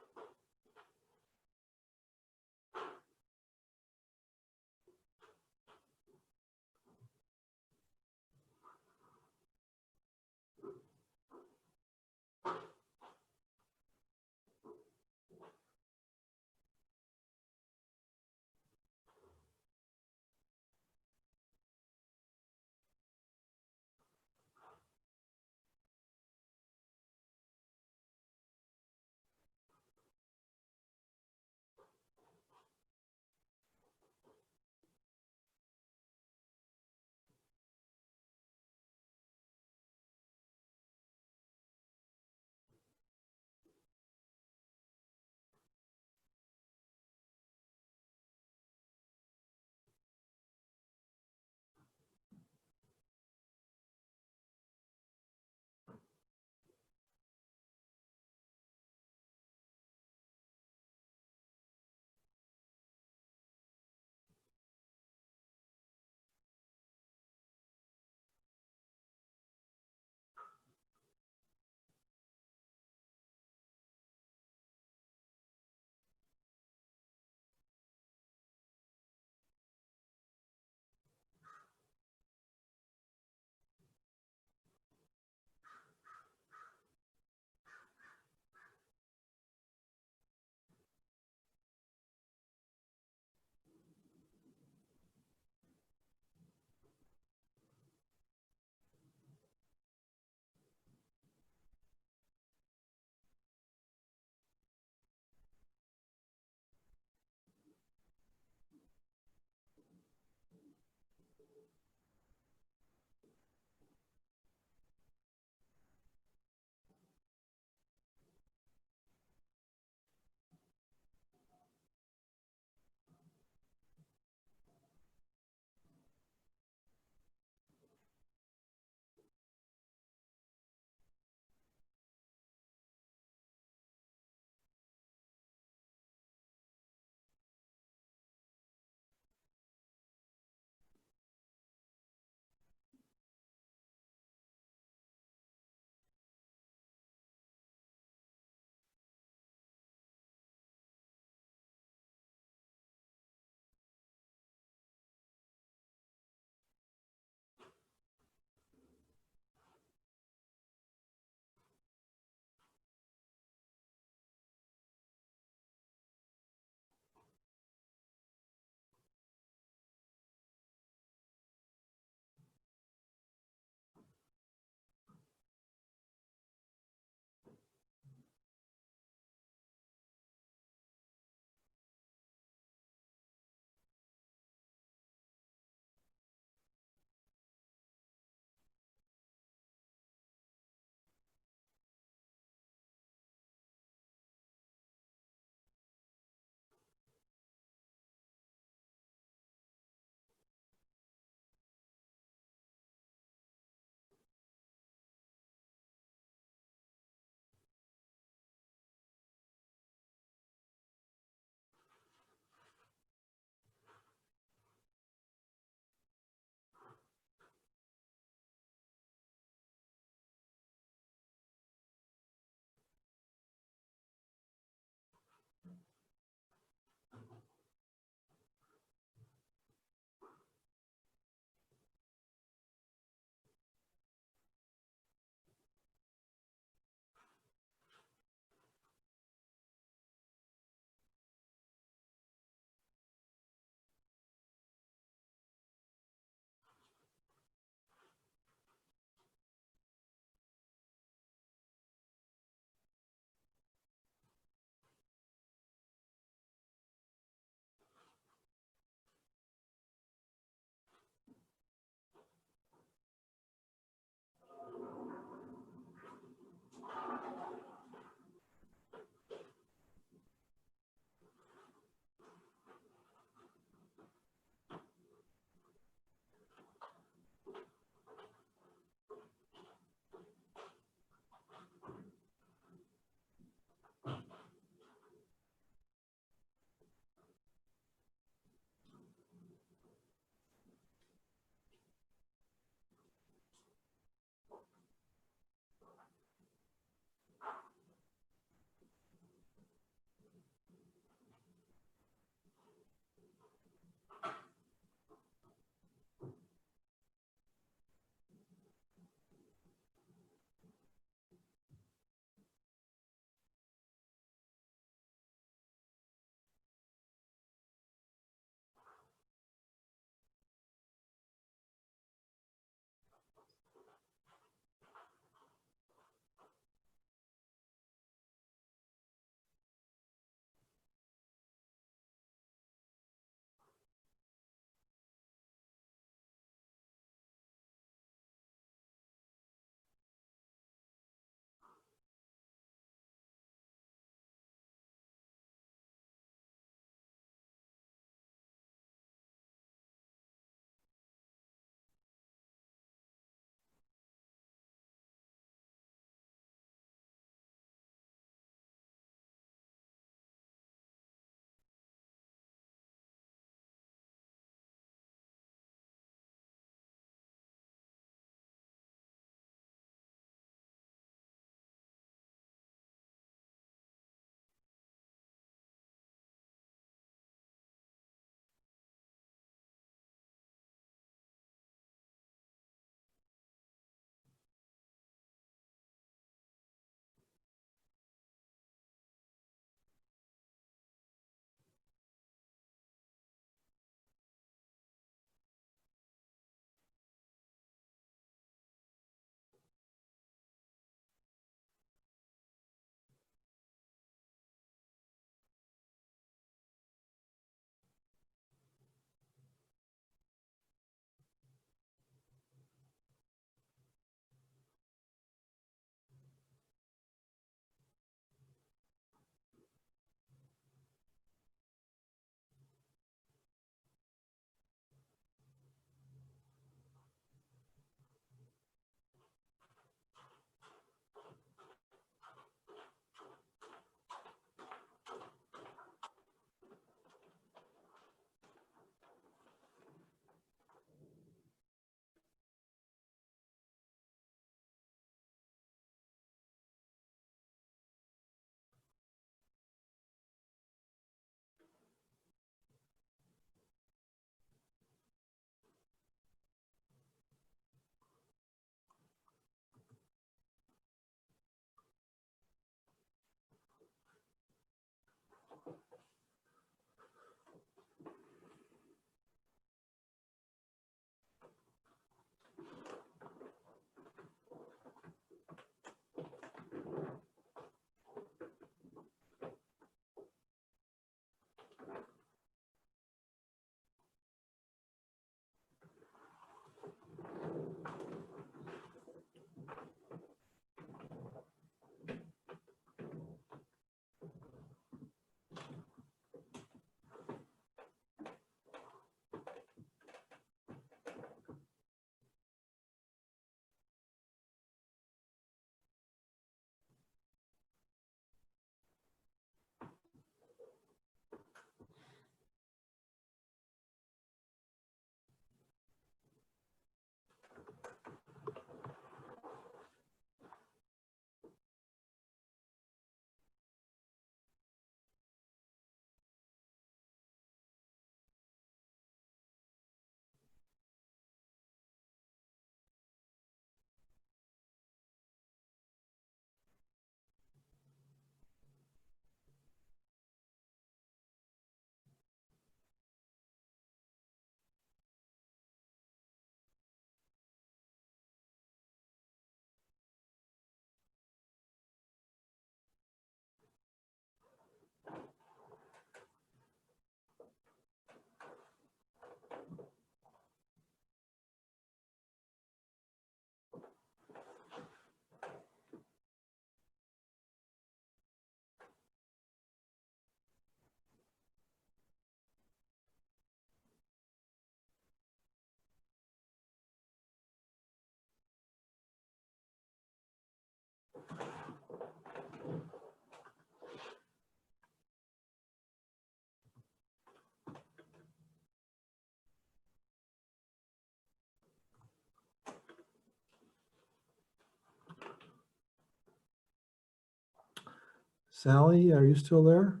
[SPEAKER 7] Sally, are you still there?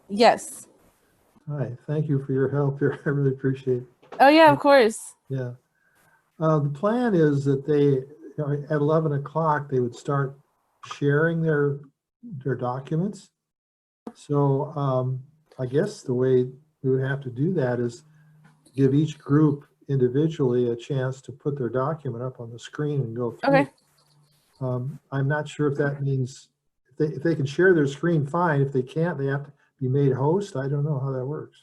[SPEAKER 1] Yes.
[SPEAKER 7] Hi, thank you for your help here. I really appreciate it.
[SPEAKER 1] Oh yeah, of course.
[SPEAKER 7] Yeah. The plan is that they, at 11 o'clock, they would start sharing their documents. So I guess the way we would have to do that is give each group individually a chance to put their document up on the screen and go through.
[SPEAKER 1] Okay.
[SPEAKER 7] I'm not sure if that means if they can share their screen, fine. If they can't, they have to be made host. I don't know how that works.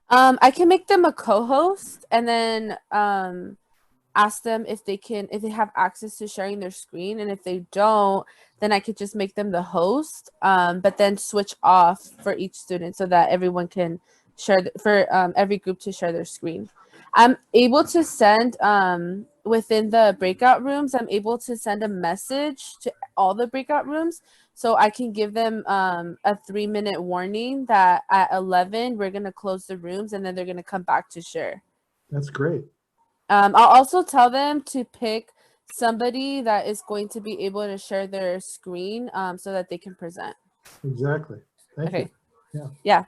[SPEAKER 1] I can make them a co-host and then ask them if they have access to sharing their screen, and if they don't, then I could just make them the host, but then switch off for each student so that everyone can share for every group to share their screen. I'm able to send within the breakout rooms, I'm able to send a message to all the breakout rooms, so I can give them a 3-minute warning that at 11 we're gonna close the rooms and then they're gonna come back to share.
[SPEAKER 7] That's great.
[SPEAKER 1] I'll also tell them to pick somebody that is going to be able to share their screen so that they can present.
[SPEAKER 7] Exactly. Thank
[SPEAKER 1] Okay.
[SPEAKER 7] you. Yeah.
[SPEAKER 1] Yeah.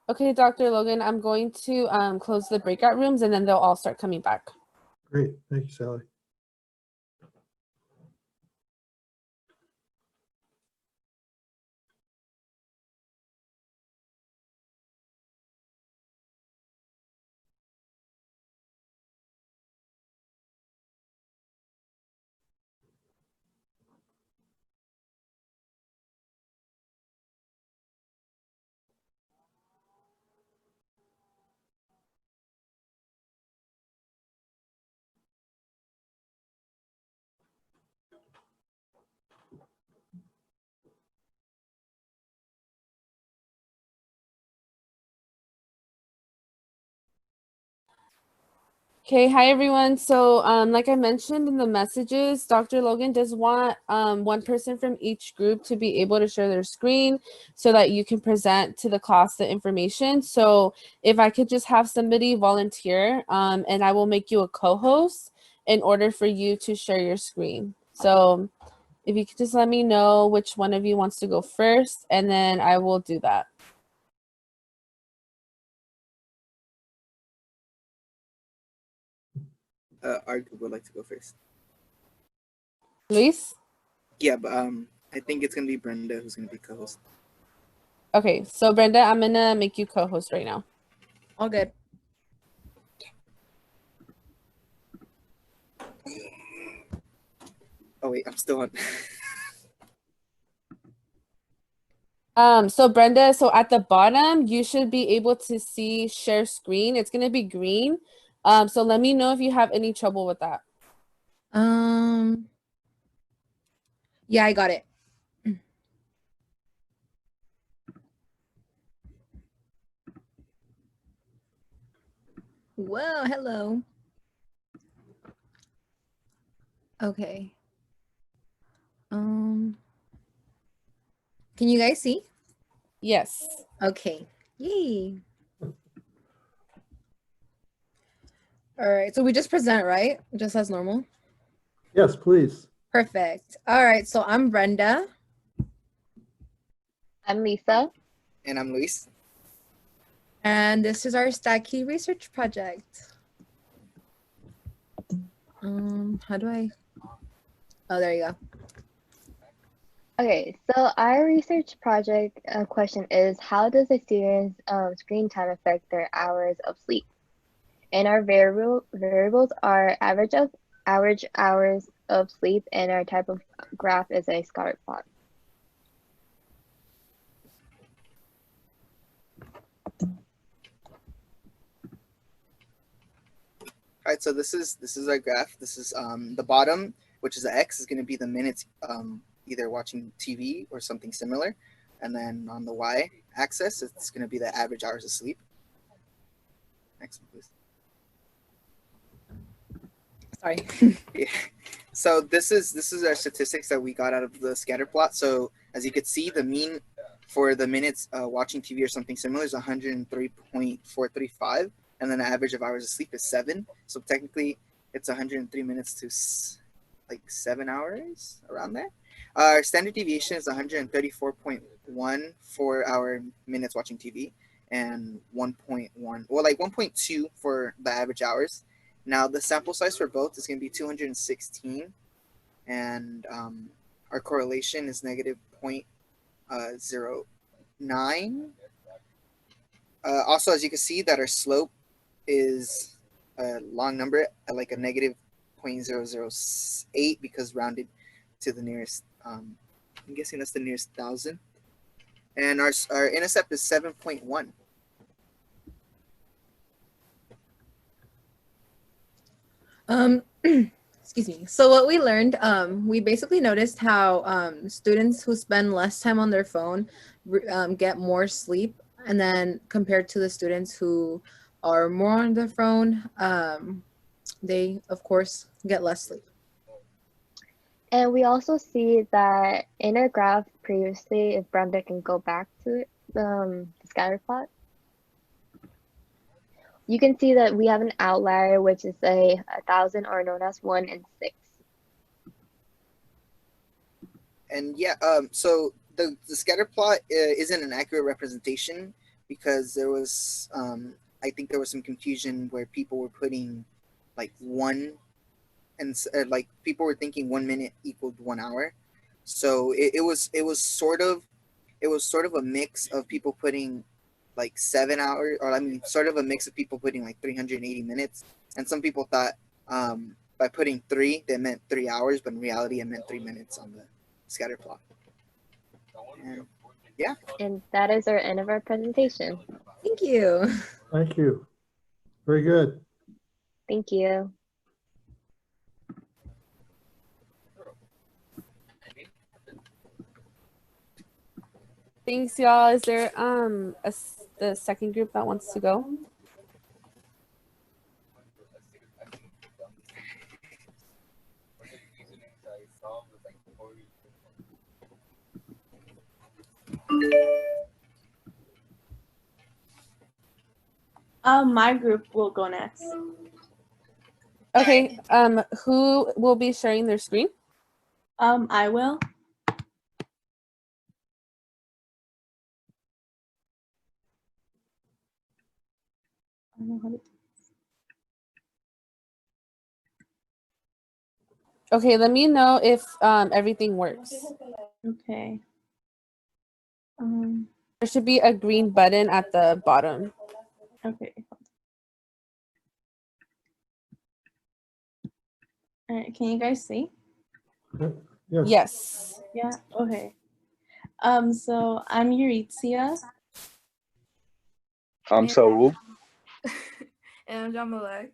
[SPEAKER 1] Okay, Dr. Logan, I'm going to close the breakout rooms and then they'll all start coming back.
[SPEAKER 7] Great. Thank you, Sally.
[SPEAKER 1] Okay, hi everyone. So, like I mentioned in the messages, Dr. Logan does want one person from each group to be able to share their screen so that you can present to the class the information. So, if I could just have somebody volunteer, and I will make you a co-host in order for you to share your screen. So, if you could just let me know which one of you wants to go first, and then I will do that.
[SPEAKER 4] Our group would like to go first.
[SPEAKER 1] Luis?
[SPEAKER 4] Yeah, but I think it's gonna be Brenda who's gonna be co-host.
[SPEAKER 1] Okay, so Brenda, I'm gonna make you co-host right now.
[SPEAKER 2] All good.
[SPEAKER 4] Oh wait, I'm still on.
[SPEAKER 1] So Brenda, so at the bottom, you should be able to see share screen. It's gonna be green. So let me know if you have any trouble with that.
[SPEAKER 2] Yeah, I got it. Whoa, hello. Okay. Can you guys see?
[SPEAKER 1] Yes.
[SPEAKER 2] Okay. Yay. All right, so we just present, right? Just as normal.
[SPEAKER 7] Yes, please.
[SPEAKER 2] Perfect. All right, so I'm Brenda.
[SPEAKER 8] I'm Lisa.
[SPEAKER 4] And I'm Luis.
[SPEAKER 2] And this is our Stacky research project. How do I? Oh, there you go.
[SPEAKER 8] Okay, so our research project question is, how does a student's screen time affect their hours of sleep? And our variables are average hours of sleep, and our type of graph is a scatter plot.
[SPEAKER 4] All right, so this is our graph. This is the bottom, which is the X, is going to be the minutes either watching TV or something similar, and then on the Y axis, it's going to be the average hours of sleep. Next one, please.
[SPEAKER 2] Sorry.
[SPEAKER 4] Yeah. So this is our statistics that we got out of the scatter plot. So as you can see, the mean for the minutes watching TV or something similar is 103.435, and then the average of hours of sleep is 7. So technically, it's 103 minutes to like 7 hours, around there. Our standard deviation is 134.1 for our minutes watching TV, and 1.1, well, like 1.2 for the average hours. Now the sample size for both is going to be 216, and our correlation is negative 0.09. Also, as you can see, that our slope is a long number, like a negative 0.008, because rounded to the nearest, I'm guessing that's the nearest 1,000. And our intercept is 7.1.
[SPEAKER 2] Excuse me. So what we learned, we basically noticed how students who spend less time on their phone get more sleep, and then compared to the students who are more on their phone, they of course get less sleep.
[SPEAKER 8] And we also see that in our graph previously, if Brenda can go back to it, the scatter plot, you can see that we have an outlier, which is a 1,000, or known as 1 in 6.
[SPEAKER 4] And yeah, so the scatter plot isn't an accurate representation, because there was, I think there was some confusion where people were putting like one, and like people were thinking 1 minute equaled 1 hour. So it was sort of a mix of people putting like 7 hours, or I mean, sort of a mix of people putting like 380 minutes, and some people thought by putting 3 that meant 3 hours, but in reality it meant 3 minutes on the scatter plot. And yeah.
[SPEAKER 8] And that is our end of our presentation.
[SPEAKER 2] Thank you.
[SPEAKER 7] Thank you. Very good.
[SPEAKER 8] Thank you.
[SPEAKER 1] Thanks, y'all. Is there the second group that wants to go?
[SPEAKER 12] My group will go next.
[SPEAKER 1] Okay. Who will be sharing their screen?
[SPEAKER 12] I will. I don't know how to.
[SPEAKER 1] Okay, let me know if everything works.
[SPEAKER 12] Okay.
[SPEAKER 1] There should be a green button at the bottom.
[SPEAKER 12] Okay. All right. Can you guys see?
[SPEAKER 7] Yes.
[SPEAKER 1] Yes.
[SPEAKER 12] Yeah. Okay. So I'm Eurytia.
[SPEAKER 13] I'm Saul.
[SPEAKER 12] And I'm Jamalek.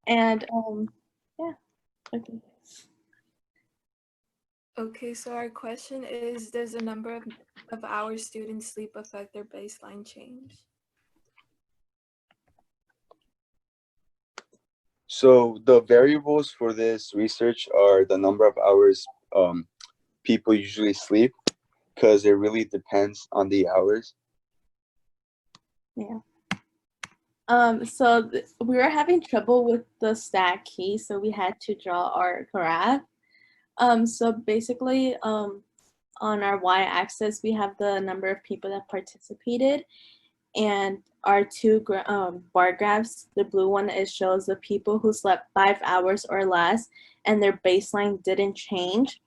[SPEAKER 12] And yeah. Okay.
[SPEAKER 14] Okay, so our question is, does the number of hours students sleep affect their baseline change?
[SPEAKER 13] So the variables for this research are the number of hours people usually sleep, because it really depends on the hours.
[SPEAKER 12] Yeah. So we were having trouble with the stack key, so we had to draw our graph. So basically, on our y-axis, we have the number of people that participated, and our two bar graphs, the blue one, it shows the people who slept 5 hours or less, and their baseline didn't change.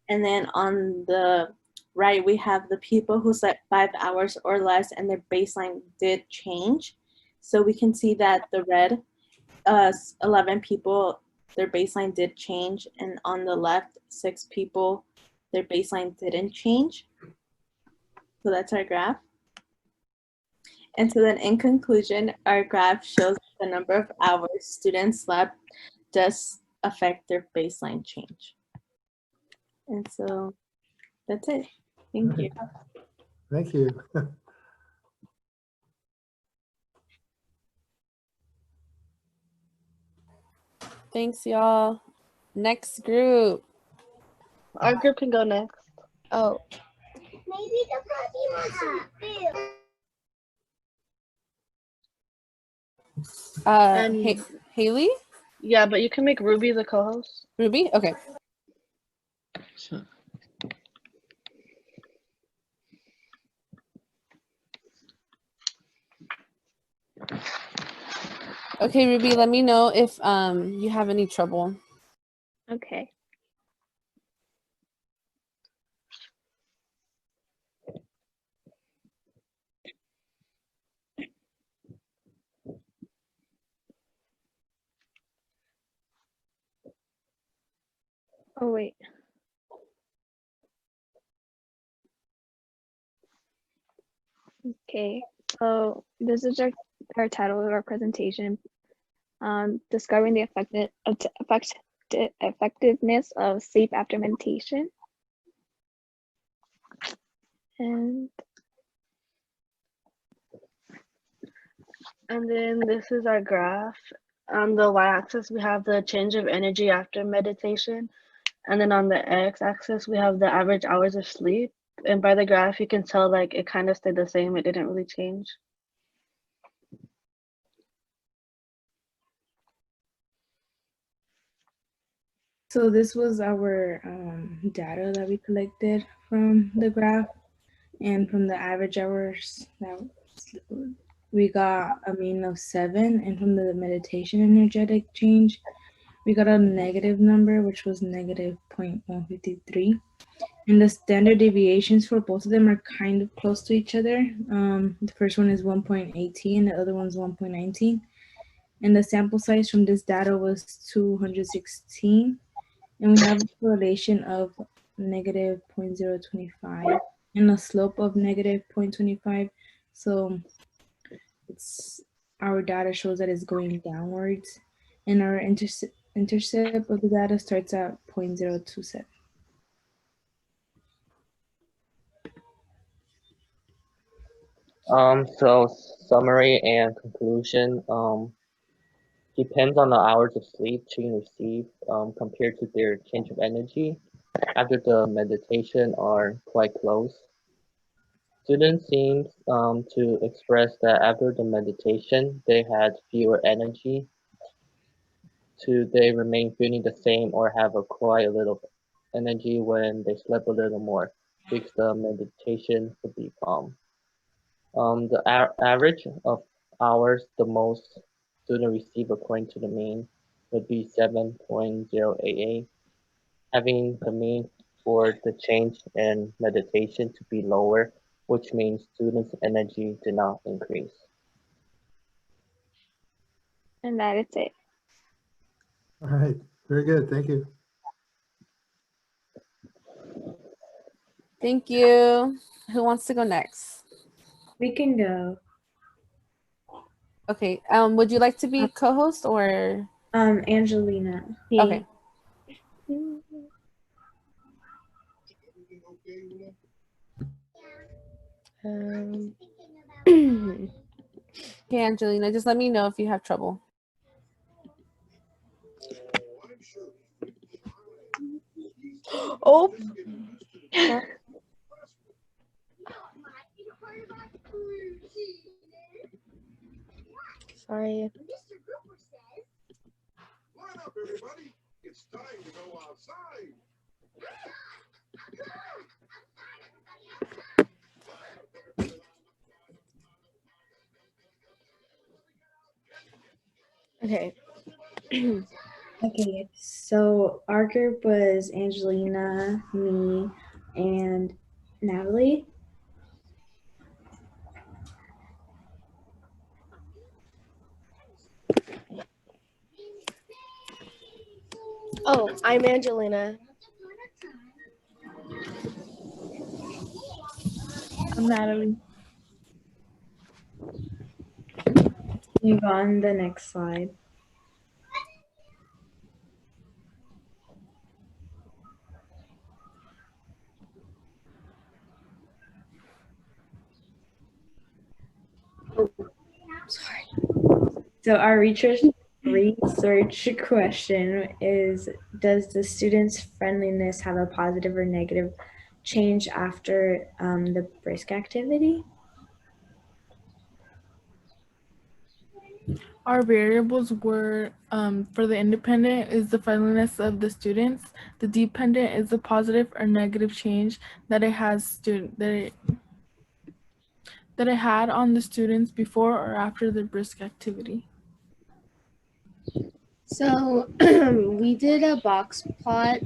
[SPEAKER 12] And then on the right, we have the people who slept 5 hours or less, and their baseline did change. So we can see that the red, 11 people, their baseline did change, and on the left, 6 people, their baseline didn't change. So that's our graph. And so then in conclusion, our graph shows the number of hours students slept does affect their baseline change. And so that's it. Thank you.
[SPEAKER 7] Thank you.
[SPEAKER 1] Thanks, y'all. Next group.
[SPEAKER 8] Our group can go next. Oh.
[SPEAKER 1] Haley?
[SPEAKER 15] Yeah, but you can make Ruby the co-host.
[SPEAKER 1] Ruby? Okay. Okay, Ruby, let me know if you have any trouble.
[SPEAKER 8] Okay. Oh, wait. Okay, so this is our title of our presentation, discovering the effectiveness of sleep after meditation. And
[SPEAKER 15] then this is our graph. On the y-axis, we have the change of energy after meditation. And then on the x-axis, we have the average hours of sleep. And by the graph, you can tell like it kind of stayed the same. It didn't really change.
[SPEAKER 9] So this was our data that we collected from the graph, and from the average hours that we got a mean of 7, and from the meditation energetic change, we got a negative number, which was negative 0.153. And the standard deviations for both of them are kind of close to each other. The first one is 1.18, the other one's 1.19. And the sample size from this data was 216. And we have a correlation of negative 0.025 and a slope of negative 0.25. So our data shows that it's going downwards, and our intercept of the data starts at 0.027.
[SPEAKER 16] So summary and conclusion, depends on the hours of sleep students receive compared to their change of energy after the meditation are quite close. Students seem to express that after the meditation, they had fewer energy to they remain feeling the same or have a quite a little energy when they slept a little more because the meditation would be calm. The average of hours the most student receive according to the mean would be 7.088, having the mean for the change in meditation to be lower, which means students' energy did not increase.
[SPEAKER 8] And that is it.
[SPEAKER 7] All right, very good. Thank you.
[SPEAKER 1] Thank you. Who wants to go next?
[SPEAKER 9] We can go.
[SPEAKER 1] Okay. Would you like to be co-host or?
[SPEAKER 9] Angelina.
[SPEAKER 1] Okay. Okay, Angelina, just let me know if you have trouble.
[SPEAKER 15] Oh. Sorry.
[SPEAKER 9] Okay. Okay, so our group was Angelina, me, and Natalie.
[SPEAKER 15] Oh, I'm Angelina.
[SPEAKER 9] I'm Natalie. You go on the next slide.
[SPEAKER 15] Oh, sorry.
[SPEAKER 9] So our research question is, does the student's friendliness have a positive or negative change after the brisk activity?
[SPEAKER 17] Our variables were for the independent is the friendliness of the students. The dependent is the positive or negative change that it had on the students before or after the brisk activity.
[SPEAKER 18] So we did a box plot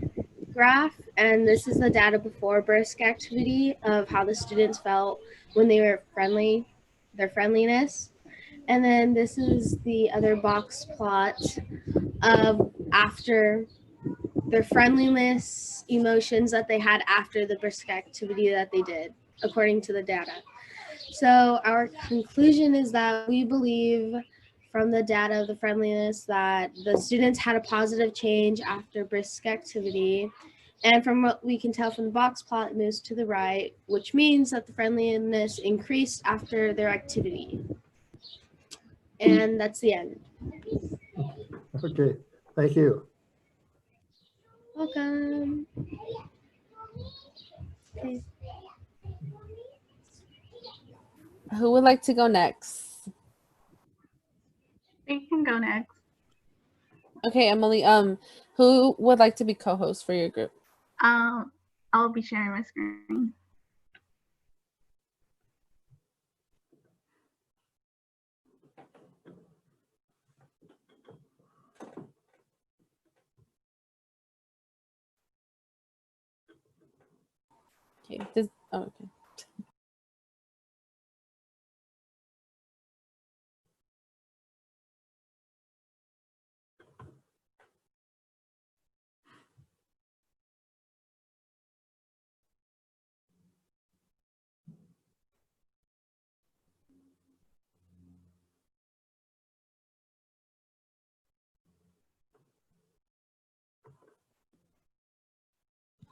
[SPEAKER 18] graph, and this is the data before brisk activity of how the students felt when they were friendly, their friendliness. And then this is the other box plot of after their friendliness emotions that they had after the brisk activity that they did, according to the data. So our conclusion is that we believe from the data of the friendliness that the students had a positive change after brisk activity. And from what we can tell from the box plot, it moves to the right, which means that the friendliness increased after their activity. And that's the end.
[SPEAKER 7] Okay, thank you.
[SPEAKER 18] Welcome. Okay.
[SPEAKER 1] Who would like to go next?
[SPEAKER 5] You can go next.
[SPEAKER 1] Okay, Emily. Who would like to be co-host for your group?
[SPEAKER 5] I'll be sharing my screen.
[SPEAKER 1] Okay. Okay.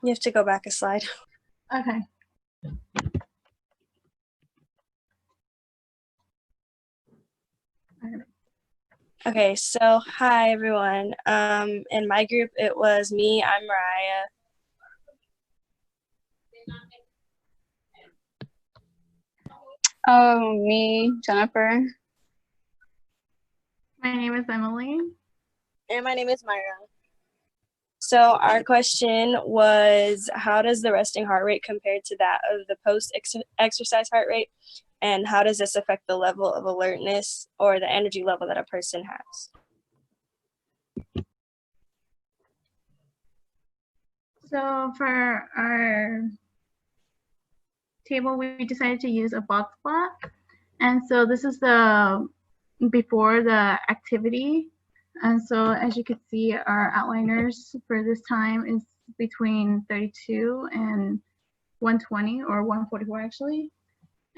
[SPEAKER 3] You have to go back a slide.
[SPEAKER 5] Okay.
[SPEAKER 3] Okay, so hi everyone. In my group, it was me. I'm Mariah.
[SPEAKER 10] Me, Jennifer.
[SPEAKER 19] My name is Emily.
[SPEAKER 11] And my name is Myra. So our question was, how does the resting heart rate compare to that of the post-exercise heart rate? And how does this affect the level of alertness or the energy level that a person has?
[SPEAKER 19] So for our table, we decided to use a box plot. And so this is the before the activity. And so as you can see, our outliners for this time is between 32 and 120 or 144 actually.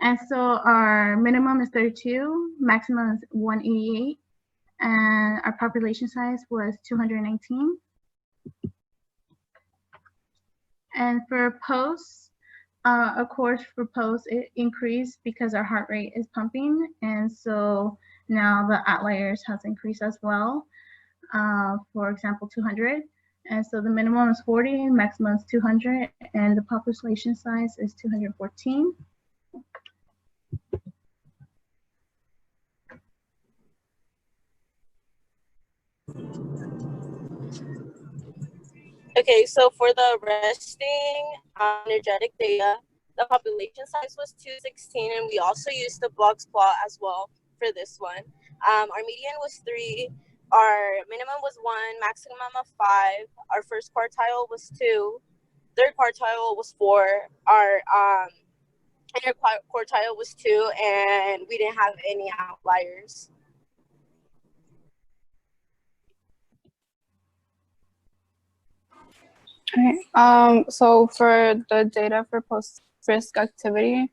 [SPEAKER 19] And so our minimum is 32, maximum is 188, and our population size was 219. And for posts, of course, for posts, it increased because our heart rate is pumping. And so now the outliers has increased as well. For example, 200. And so the minimum is 40, maximum is 200, and the population size is 214.
[SPEAKER 11] Okay, so for the resting energetic data, the population size was 216, and we also used the box plot as well for this one. Our median was 3, our minimum was 1, maximum of 5, our first quartile was 2, third quartile was 4, our inner quartile was 2, and we didn't have any outliers.
[SPEAKER 10] Okay. So for the data for post-risk activity,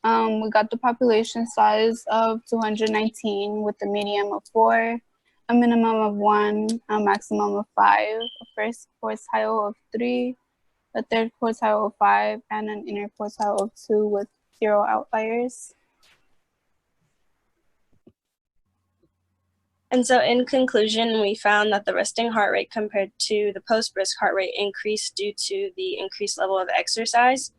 [SPEAKER 10] we got the population size of 219 with a median of 4, a minimum of 1, a maximum of 5, a first quartile of 3, a third quartile of 5, and an inner quartile of 2 with 0 outliers.
[SPEAKER 11] And so in conclusion, we found that the resting heart rate compared to the post-brisk heart rate increased due to the increased level of exercise.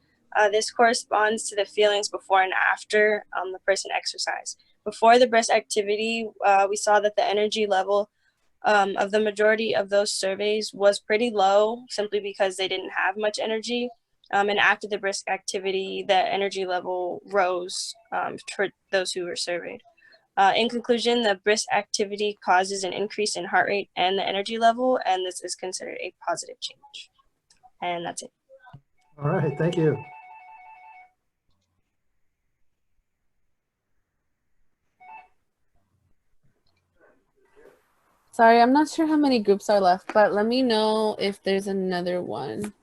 [SPEAKER 11] This corresponds to the feelings before and after the person exercise. Before the brisk activity, we saw that the energy level of the majority of those surveys was pretty low, simply because they didn't have much energy. And after the brisk activity, the energy level rose for those who were surveyed. In conclusion, the brisk activity causes an increase in heart rate and the energy level, and this is considered a positive change. And that's it.
[SPEAKER 7] All right, thank you.
[SPEAKER 1] Sorry, I'm not sure how many groups are left, but let me know if there's another one.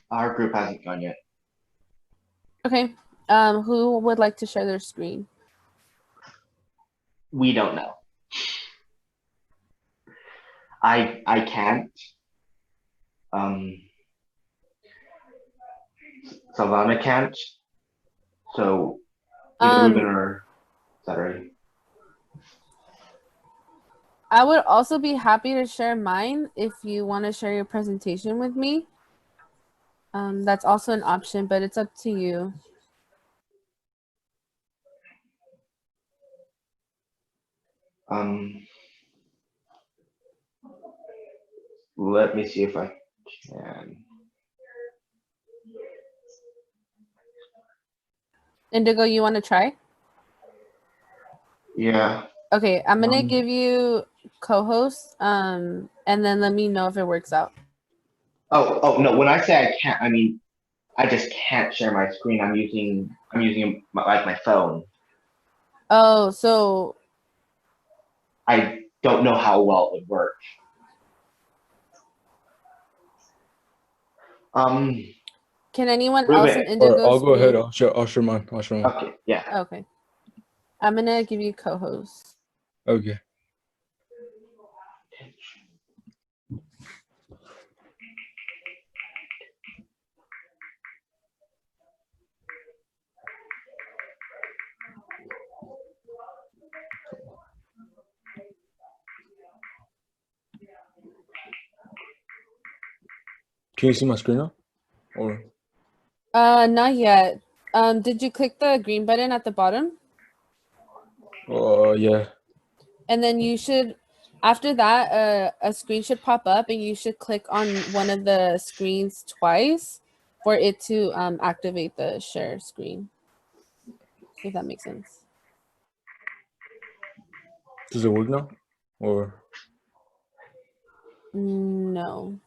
[SPEAKER 20] Our group hasn't gone yet.
[SPEAKER 1] Okay. Who would like to share their screen?
[SPEAKER 20] We don't know. I can't. Savannah can't. So either Ruben or Saturday.
[SPEAKER 1] I would also be happy to share mine if you want to share your presentation with me. That's also an option, but it's up to you.
[SPEAKER 20] Let me see if I can.
[SPEAKER 1] Indigo, you want to try?
[SPEAKER 20] Yeah.
[SPEAKER 1] Okay, I'm gonna give you co-host, and then let me know if it works out.
[SPEAKER 20] Oh no! When I say I can't, I mean I just can't share my screen. I'm using my phone.
[SPEAKER 1] Oh, so
[SPEAKER 20] I don't know how well it would work.
[SPEAKER 1] Can anyone
[SPEAKER 20] Ruben,
[SPEAKER 1] else in Indigo's
[SPEAKER 21] I'll go ahead.
[SPEAKER 1] screen?
[SPEAKER 21] I'll share mine.
[SPEAKER 20] Okay, yeah.
[SPEAKER 1] Okay. I'm gonna give you co-host.
[SPEAKER 21] Okay. Can you see my screen now? Or
[SPEAKER 1] Not yet. Did you click the green button at the bottom?
[SPEAKER 21] yeah.
[SPEAKER 1] And then you should, after that, a screen should pop up and you should click on one of the screens twice for it to activate the share screen. See if that makes sense.
[SPEAKER 21] Does it work now? Or
[SPEAKER 1] no.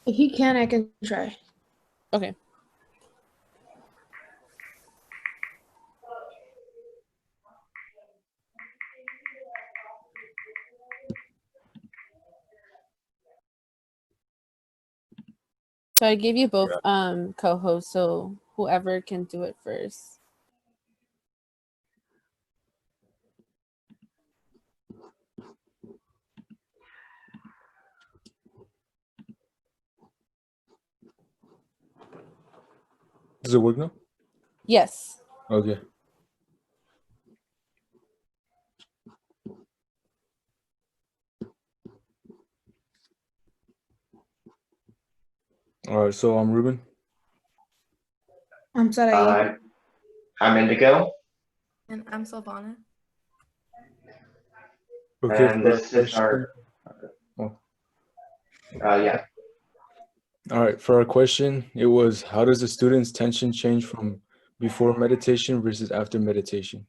[SPEAKER 9] If you can, I can try.
[SPEAKER 1] Okay. So I gave you both co-hosts, so whoever can do it first.
[SPEAKER 21] does it work now?
[SPEAKER 1] Yes.
[SPEAKER 21] Okay. All right, so I'm Ruben.
[SPEAKER 9] I'm sorry.
[SPEAKER 20] I'm Indigo,
[SPEAKER 14] And I'm Silvana.
[SPEAKER 21] Okay,
[SPEAKER 20] and
[SPEAKER 21] for our
[SPEAKER 20] this is
[SPEAKER 21] question.
[SPEAKER 20] our. Yeah.
[SPEAKER 21] All right, for our question, it was how does a student's tension change from before meditation versus after meditation?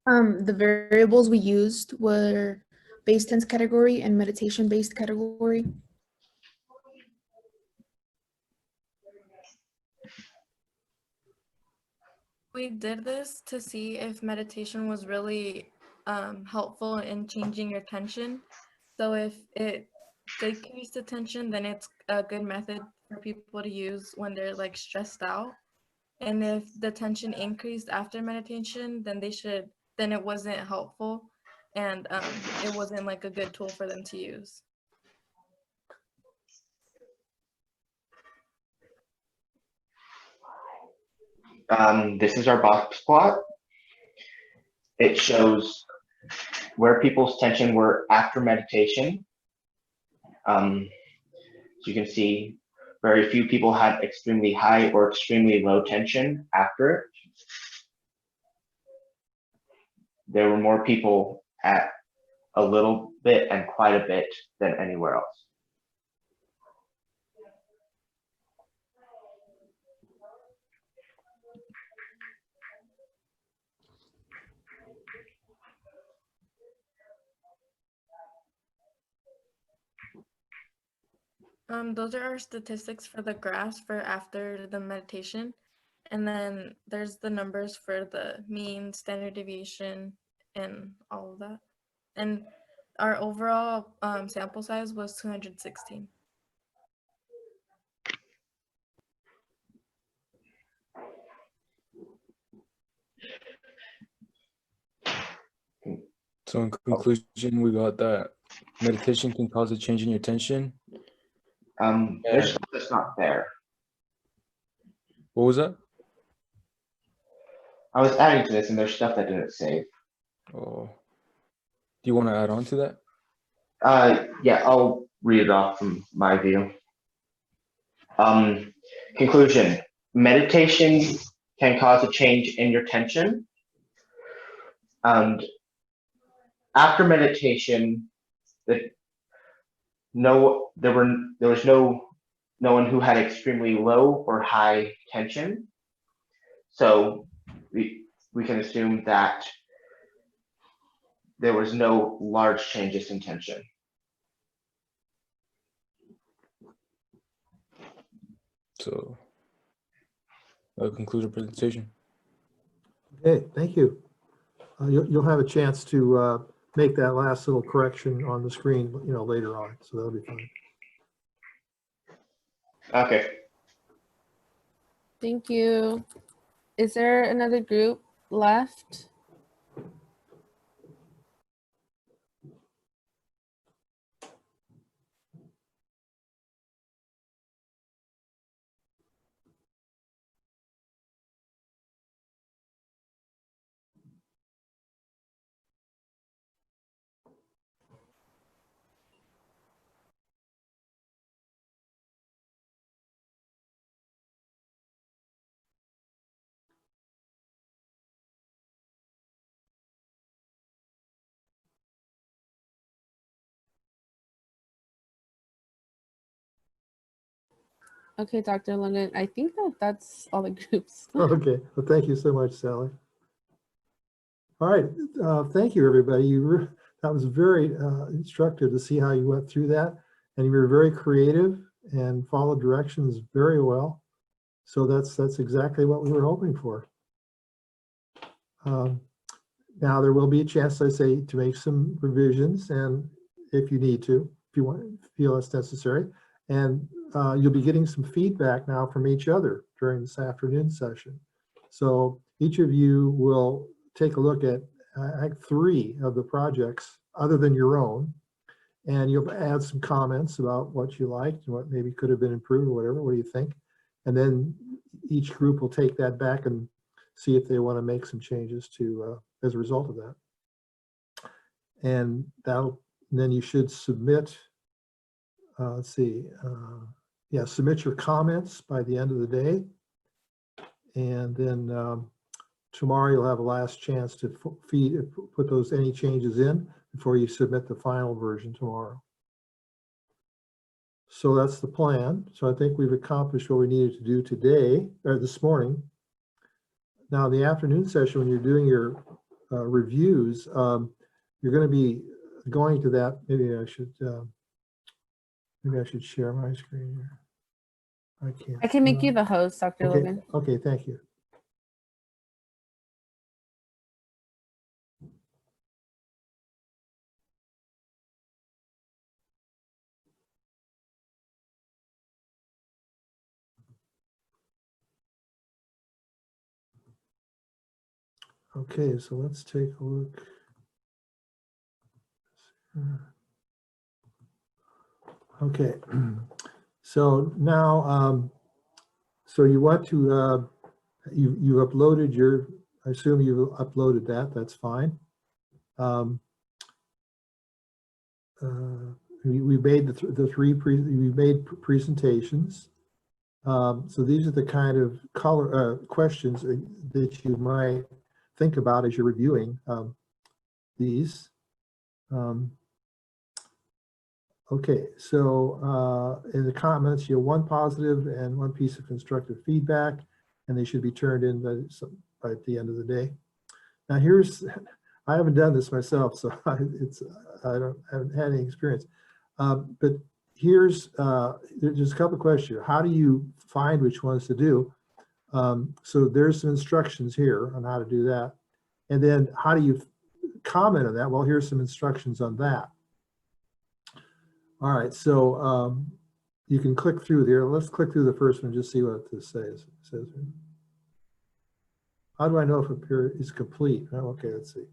[SPEAKER 9] The variables we used were base tense category and meditation based category.
[SPEAKER 14] We did this to see if meditation was really helpful in changing your tension. So if it decreased the tension, then it's a good method for people to use when they're like stressed out. And if the tension increased after meditation, then it wasn't helpful, and it wasn't like a good tool for them to use.
[SPEAKER 20] This is our box plot. It shows where people's tension were after meditation. So you can see very few people had extremely high or extremely low tension after it. There were more people at a little bit and quite a bit than anywhere else.
[SPEAKER 14] Those are our statistics for the graphs for after the meditation. And then there's the numbers for the mean, standard deviation, and all of that. And our overall sample size was 216.
[SPEAKER 21] So in conclusion, we got that meditation can cause a change in your tension.
[SPEAKER 20] There's stuff that's not there.
[SPEAKER 21] What was that?
[SPEAKER 20] I was adding to this and there's stuff that didn't save.
[SPEAKER 21] Oh. Do you want to add on to that?
[SPEAKER 20] Yeah, I'll read it off from my view. Conclusion, meditation can cause a change in your tension. And after meditation, there was no one who had extremely low or high tension. So we can assume that there was no large changes in tension.
[SPEAKER 21] So I'll conclude the presentation.
[SPEAKER 7] Okay, thank you. You'll have a chance to make that last little correction on the screen, later on, so that'll be fine.
[SPEAKER 20] Okay.
[SPEAKER 1] Thank you. Is there another group left? Okay, Dr. London, I think that that's all the groups.
[SPEAKER 7] Okay, well, thank you so much, Sally. All right, thank you, everybody. That was very instructive to see how you went through that, and you were very creative and followed directions very well. So that's exactly what we were hoping for. Now there will be a chance, I say, to make some revisions, and if you need to, if you feel it's necessary, and you'll be getting some feedback now from each other during this afternoon session. So each of you will take a look at Act 3 of the projects other than your own, and you'll add some comments about what you liked and what maybe could have been improved or whatever. What do you think? And then each group will take that back and see if they want to make some changes to as a result of that. And then you should submit, let's see, yeah, submit your comments by the end of the day. And then tomorrow you'll have a last chance to put any changes in before you submit the final version tomorrow. So that's the plan. So I think we've accomplished what we needed to do today, or this morning. Now, in the afternoon session, when you're doing your reviews, you're going to be going to that. Maybe I should share my screen here. I can't.
[SPEAKER 1] I can make you the host, Dr.
[SPEAKER 7] Okay.
[SPEAKER 1] Logan.
[SPEAKER 7] Okay, thank you. Okay, so let's take a look. Okay, so now, so you want to, you uploaded your, I assume you uploaded that, that's fine. We made we made presentations. So these are the kind of questions that you might think about as you're reviewing these. Okay, so in the comments, you have one positive and one piece of constructive feedback, and they should be turned in by the end of the day. Now I haven't done this myself, so I haven't had any experience. But here's there's a couple of questions here. How do you find which ones to do? So there's some instructions here on how to do that. And then how do you comment on that? Well, here's some instructions on that. All right, so you can click through there. Let's click through the first one, just see what this says. How do I know if a peer is complete? Oh, okay, let's see.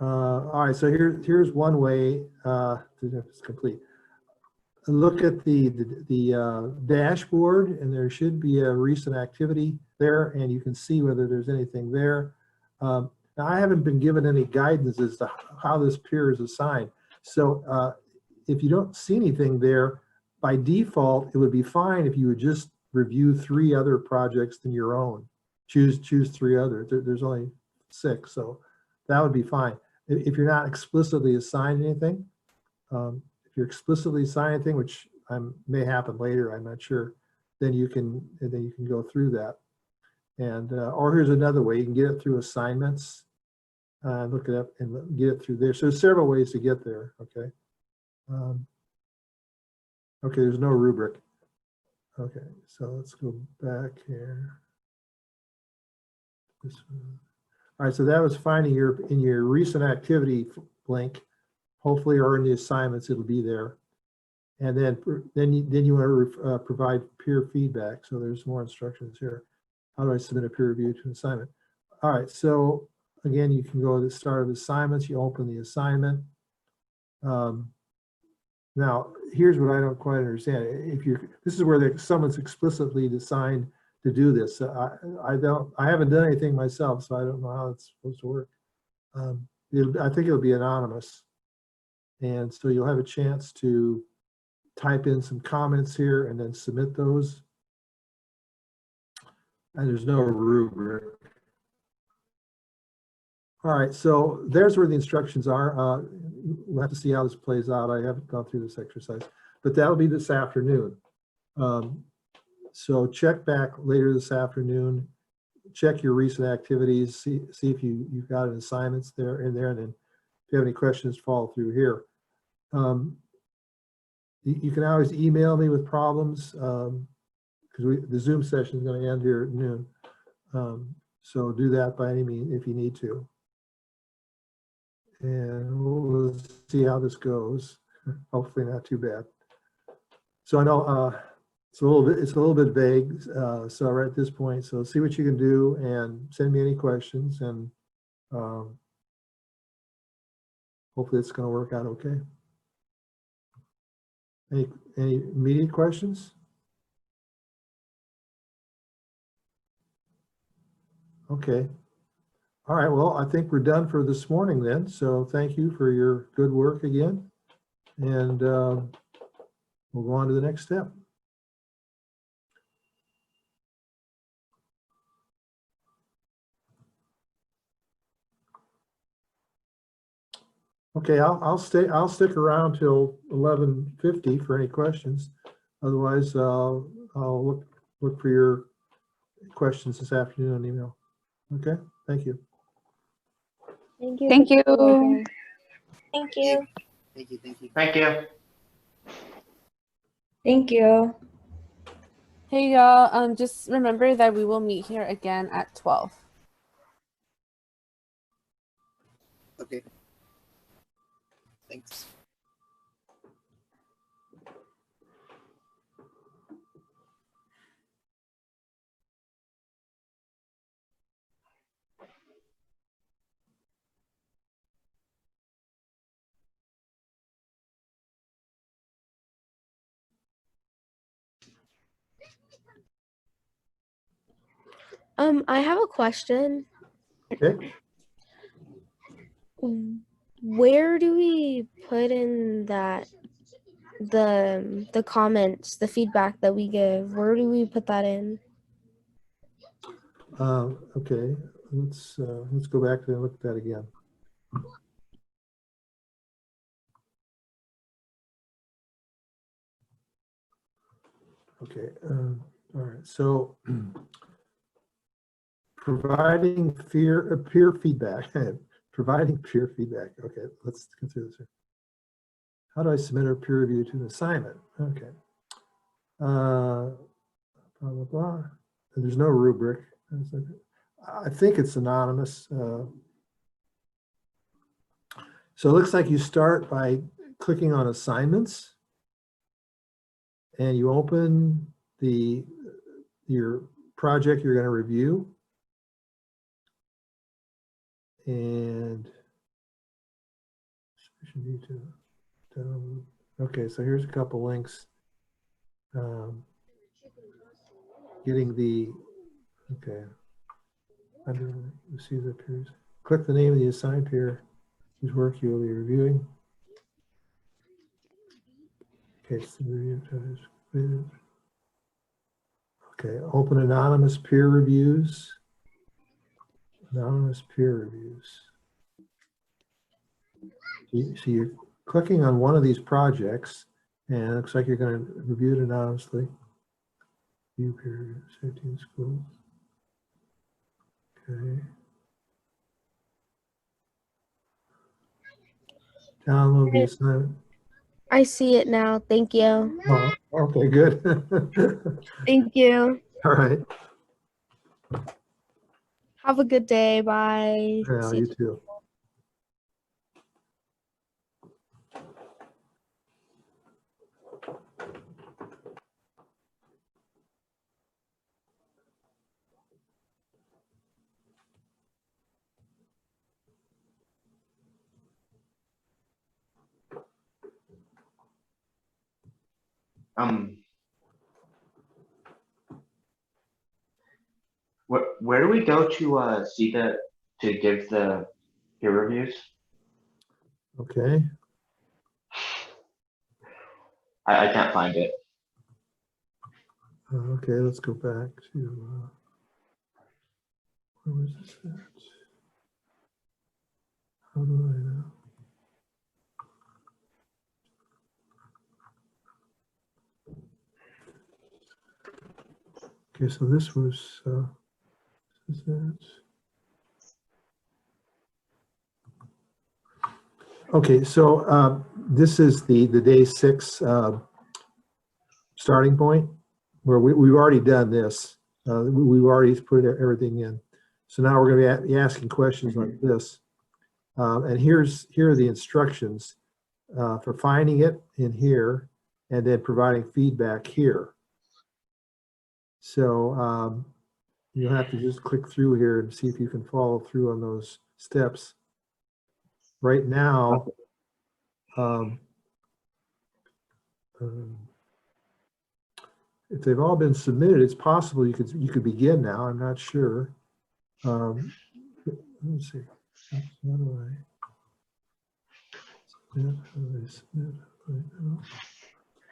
[SPEAKER 7] All right, so here's one way to know if it's complete. Look at the dashboard, and there should be a recent activity there, and you can see whether there's anything there. Now, I haven't been given any guidance as to how this peer is assigned. So if you don't see anything there, by default, it would be fine if you would just review 3 other projects than your own. Choose 3 others. There's only 6, so that would be fine. If you're not explicitly assigned anything, if you're explicitly assigned anything, which may happen later, I'm not sure, then you can go through that. And or here's another way: you can get it through assignments, look it up and get it through there. So there's several ways to get there. Okay. Okay, there's no rubric. Okay, so let's go back here. This one. All right, so that was finding in your recent activity link, hopefully, or in the assignments, it'll be there. And then you want to provide peer feedback. So there's more instructions here. How do I submit a peer review to an assignment? All right, so again, you can go to the start of assignments. You open the assignment. Now, here's what I don't quite understand. This is where someone's explicitly assigned to do this. I haven't done anything myself, so I don't know how it's supposed to work. I think it'll be anonymous. And so you'll have a chance to type in some comments here and then submit those. And there's no rubric. All right, so there's where the instructions are. We'll have to see how this plays out. I haven't gone through this exercise, but that'll be this afternoon. So check back later this afternoon, check your recent activities, see if you've got an assignments there in there, and then if you have any questions, follow through here. You can always email me with problems because the Zoom session is going to end here at noon. So do that by any means if you need to. And we'll see how this goes. Hopefully not too bad. So I know it's a little bit vague. So right at this point, so see what you can do and send me any questions, and hopefully it's going to work out okay. Any immediate questions? Okay. All right. Well, I think we're done for this morning then. So thank you for your good work again. And we'll go on to the next step. Okay, I'll stick around till 11:50 for any questions. Otherwise, I'll look for your questions this afternoon on email. Okay, thank you.
[SPEAKER 8] Thank you.
[SPEAKER 10] Thank you.
[SPEAKER 11] Thank you.
[SPEAKER 4] Thank you. Thank you.
[SPEAKER 20] Thank you.
[SPEAKER 3] Thank you.
[SPEAKER 1] Hey y'all, just remember that we will meet here again at 12.
[SPEAKER 4] Okay. Thanks.
[SPEAKER 18] I have a question.
[SPEAKER 7] Okay.
[SPEAKER 18] Where do we put in that the comments, the feedback that we give? Where do we put that in?
[SPEAKER 7] Okay, let's go back and look at that again. Okay, all right. So providing peer feedback, providing peer feedback. Okay, let's consider this here. How do I submit a peer review to an assignment? Okay. Blah, blah, blah. There's no rubric. I think it's anonymous. So it looks like you start by clicking on assignments, and you open your project you're going to review. And okay, so here's a couple links. Getting the, okay. Under see the peers. Click the name of the assigned peer whose work you will be reviewing. Okay, so the review time is completed. Okay, open anonymous peer reviews. Anonymous peer reviews. So you're clicking on one of these projects, and it looks like you're going to review it anonymously. View peer review, 17 schools. Okay. Download the assignment.
[SPEAKER 18] I see it now. Thank you.
[SPEAKER 7] Oh, okay, good.
[SPEAKER 18] Thank you.
[SPEAKER 7] All right.
[SPEAKER 18] Have a good day. Bye.
[SPEAKER 7] Yeah,
[SPEAKER 18] See
[SPEAKER 7] you too.
[SPEAKER 20] Where do we go to see to give the peer reviews?
[SPEAKER 7] Okay.
[SPEAKER 20] I can't find it.
[SPEAKER 7] Okay, let's go back to where was this at? How do I know? Okay, so this was, is that? Okay, so this is the day 6 starting point where we've already done this. We've already put everything in. So now we're going to be asking questions like this. And here are the instructions for finding it in here and then providing feedback here. So you'll have to just click through here and see if you can follow through on those steps. Right now, if they've all been submitted, it's possible you could begin now. I'm not sure. Let's see. How do I submit right now?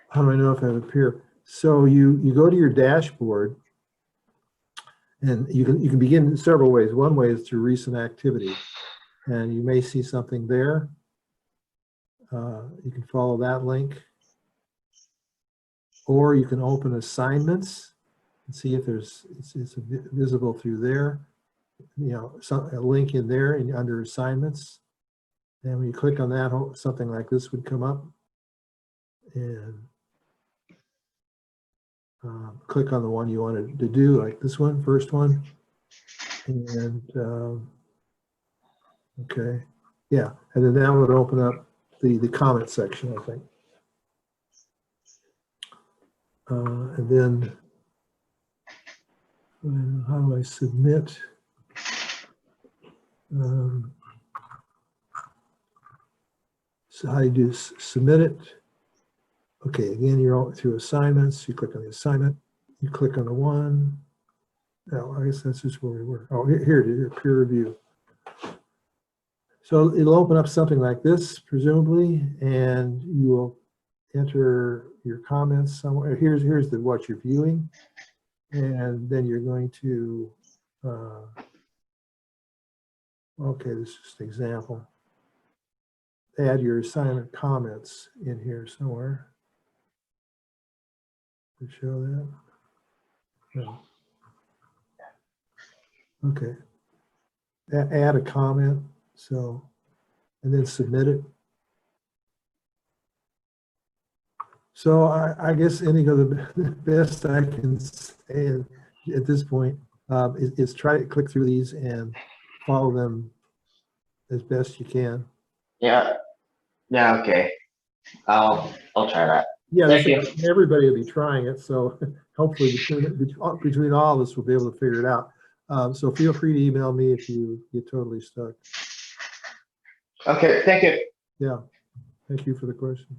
[SPEAKER 7] How do I know if I have it here? So you go to your dashboard, and you can begin in several ways. One way is through recent activity, and you may see something there. You can follow that link, or you can open assignments and see if it's visible through there. You know, a link in there and under assignments. And when you click on that, something like this would come up. And click on the one you wanted to do, like this one, first one. And okay, yeah. And then that would open up the comment section, I think. And then how do I submit? So how do you do submit it? Okay, again, you're through assignments. You click on the assignment. You click on the one. No, I guess that's just where we were. Oh, here it is, peer review. So it'll open up something like this, presumably, and you will enter your comments somewhere. Here's what you're viewing, and then you're going to. Okay, this is just an example. Add your assignment comments in here somewhere. To show that. No. Okay. Add a comment, so, and then submit it. So I guess any of the best I can say at this point is try to click through these and follow them as best you can.
[SPEAKER 20] Yeah. Yeah. Okay. I'll try that.
[SPEAKER 7] Yeah,
[SPEAKER 20] Thank you.
[SPEAKER 7] everybody will be trying it, so hopefully between all of us we'll be able to figure it out. So feel free to email me if you get totally stuck.
[SPEAKER 20] Okay. Thank you.
[SPEAKER 7] Yeah. Thank you for the question.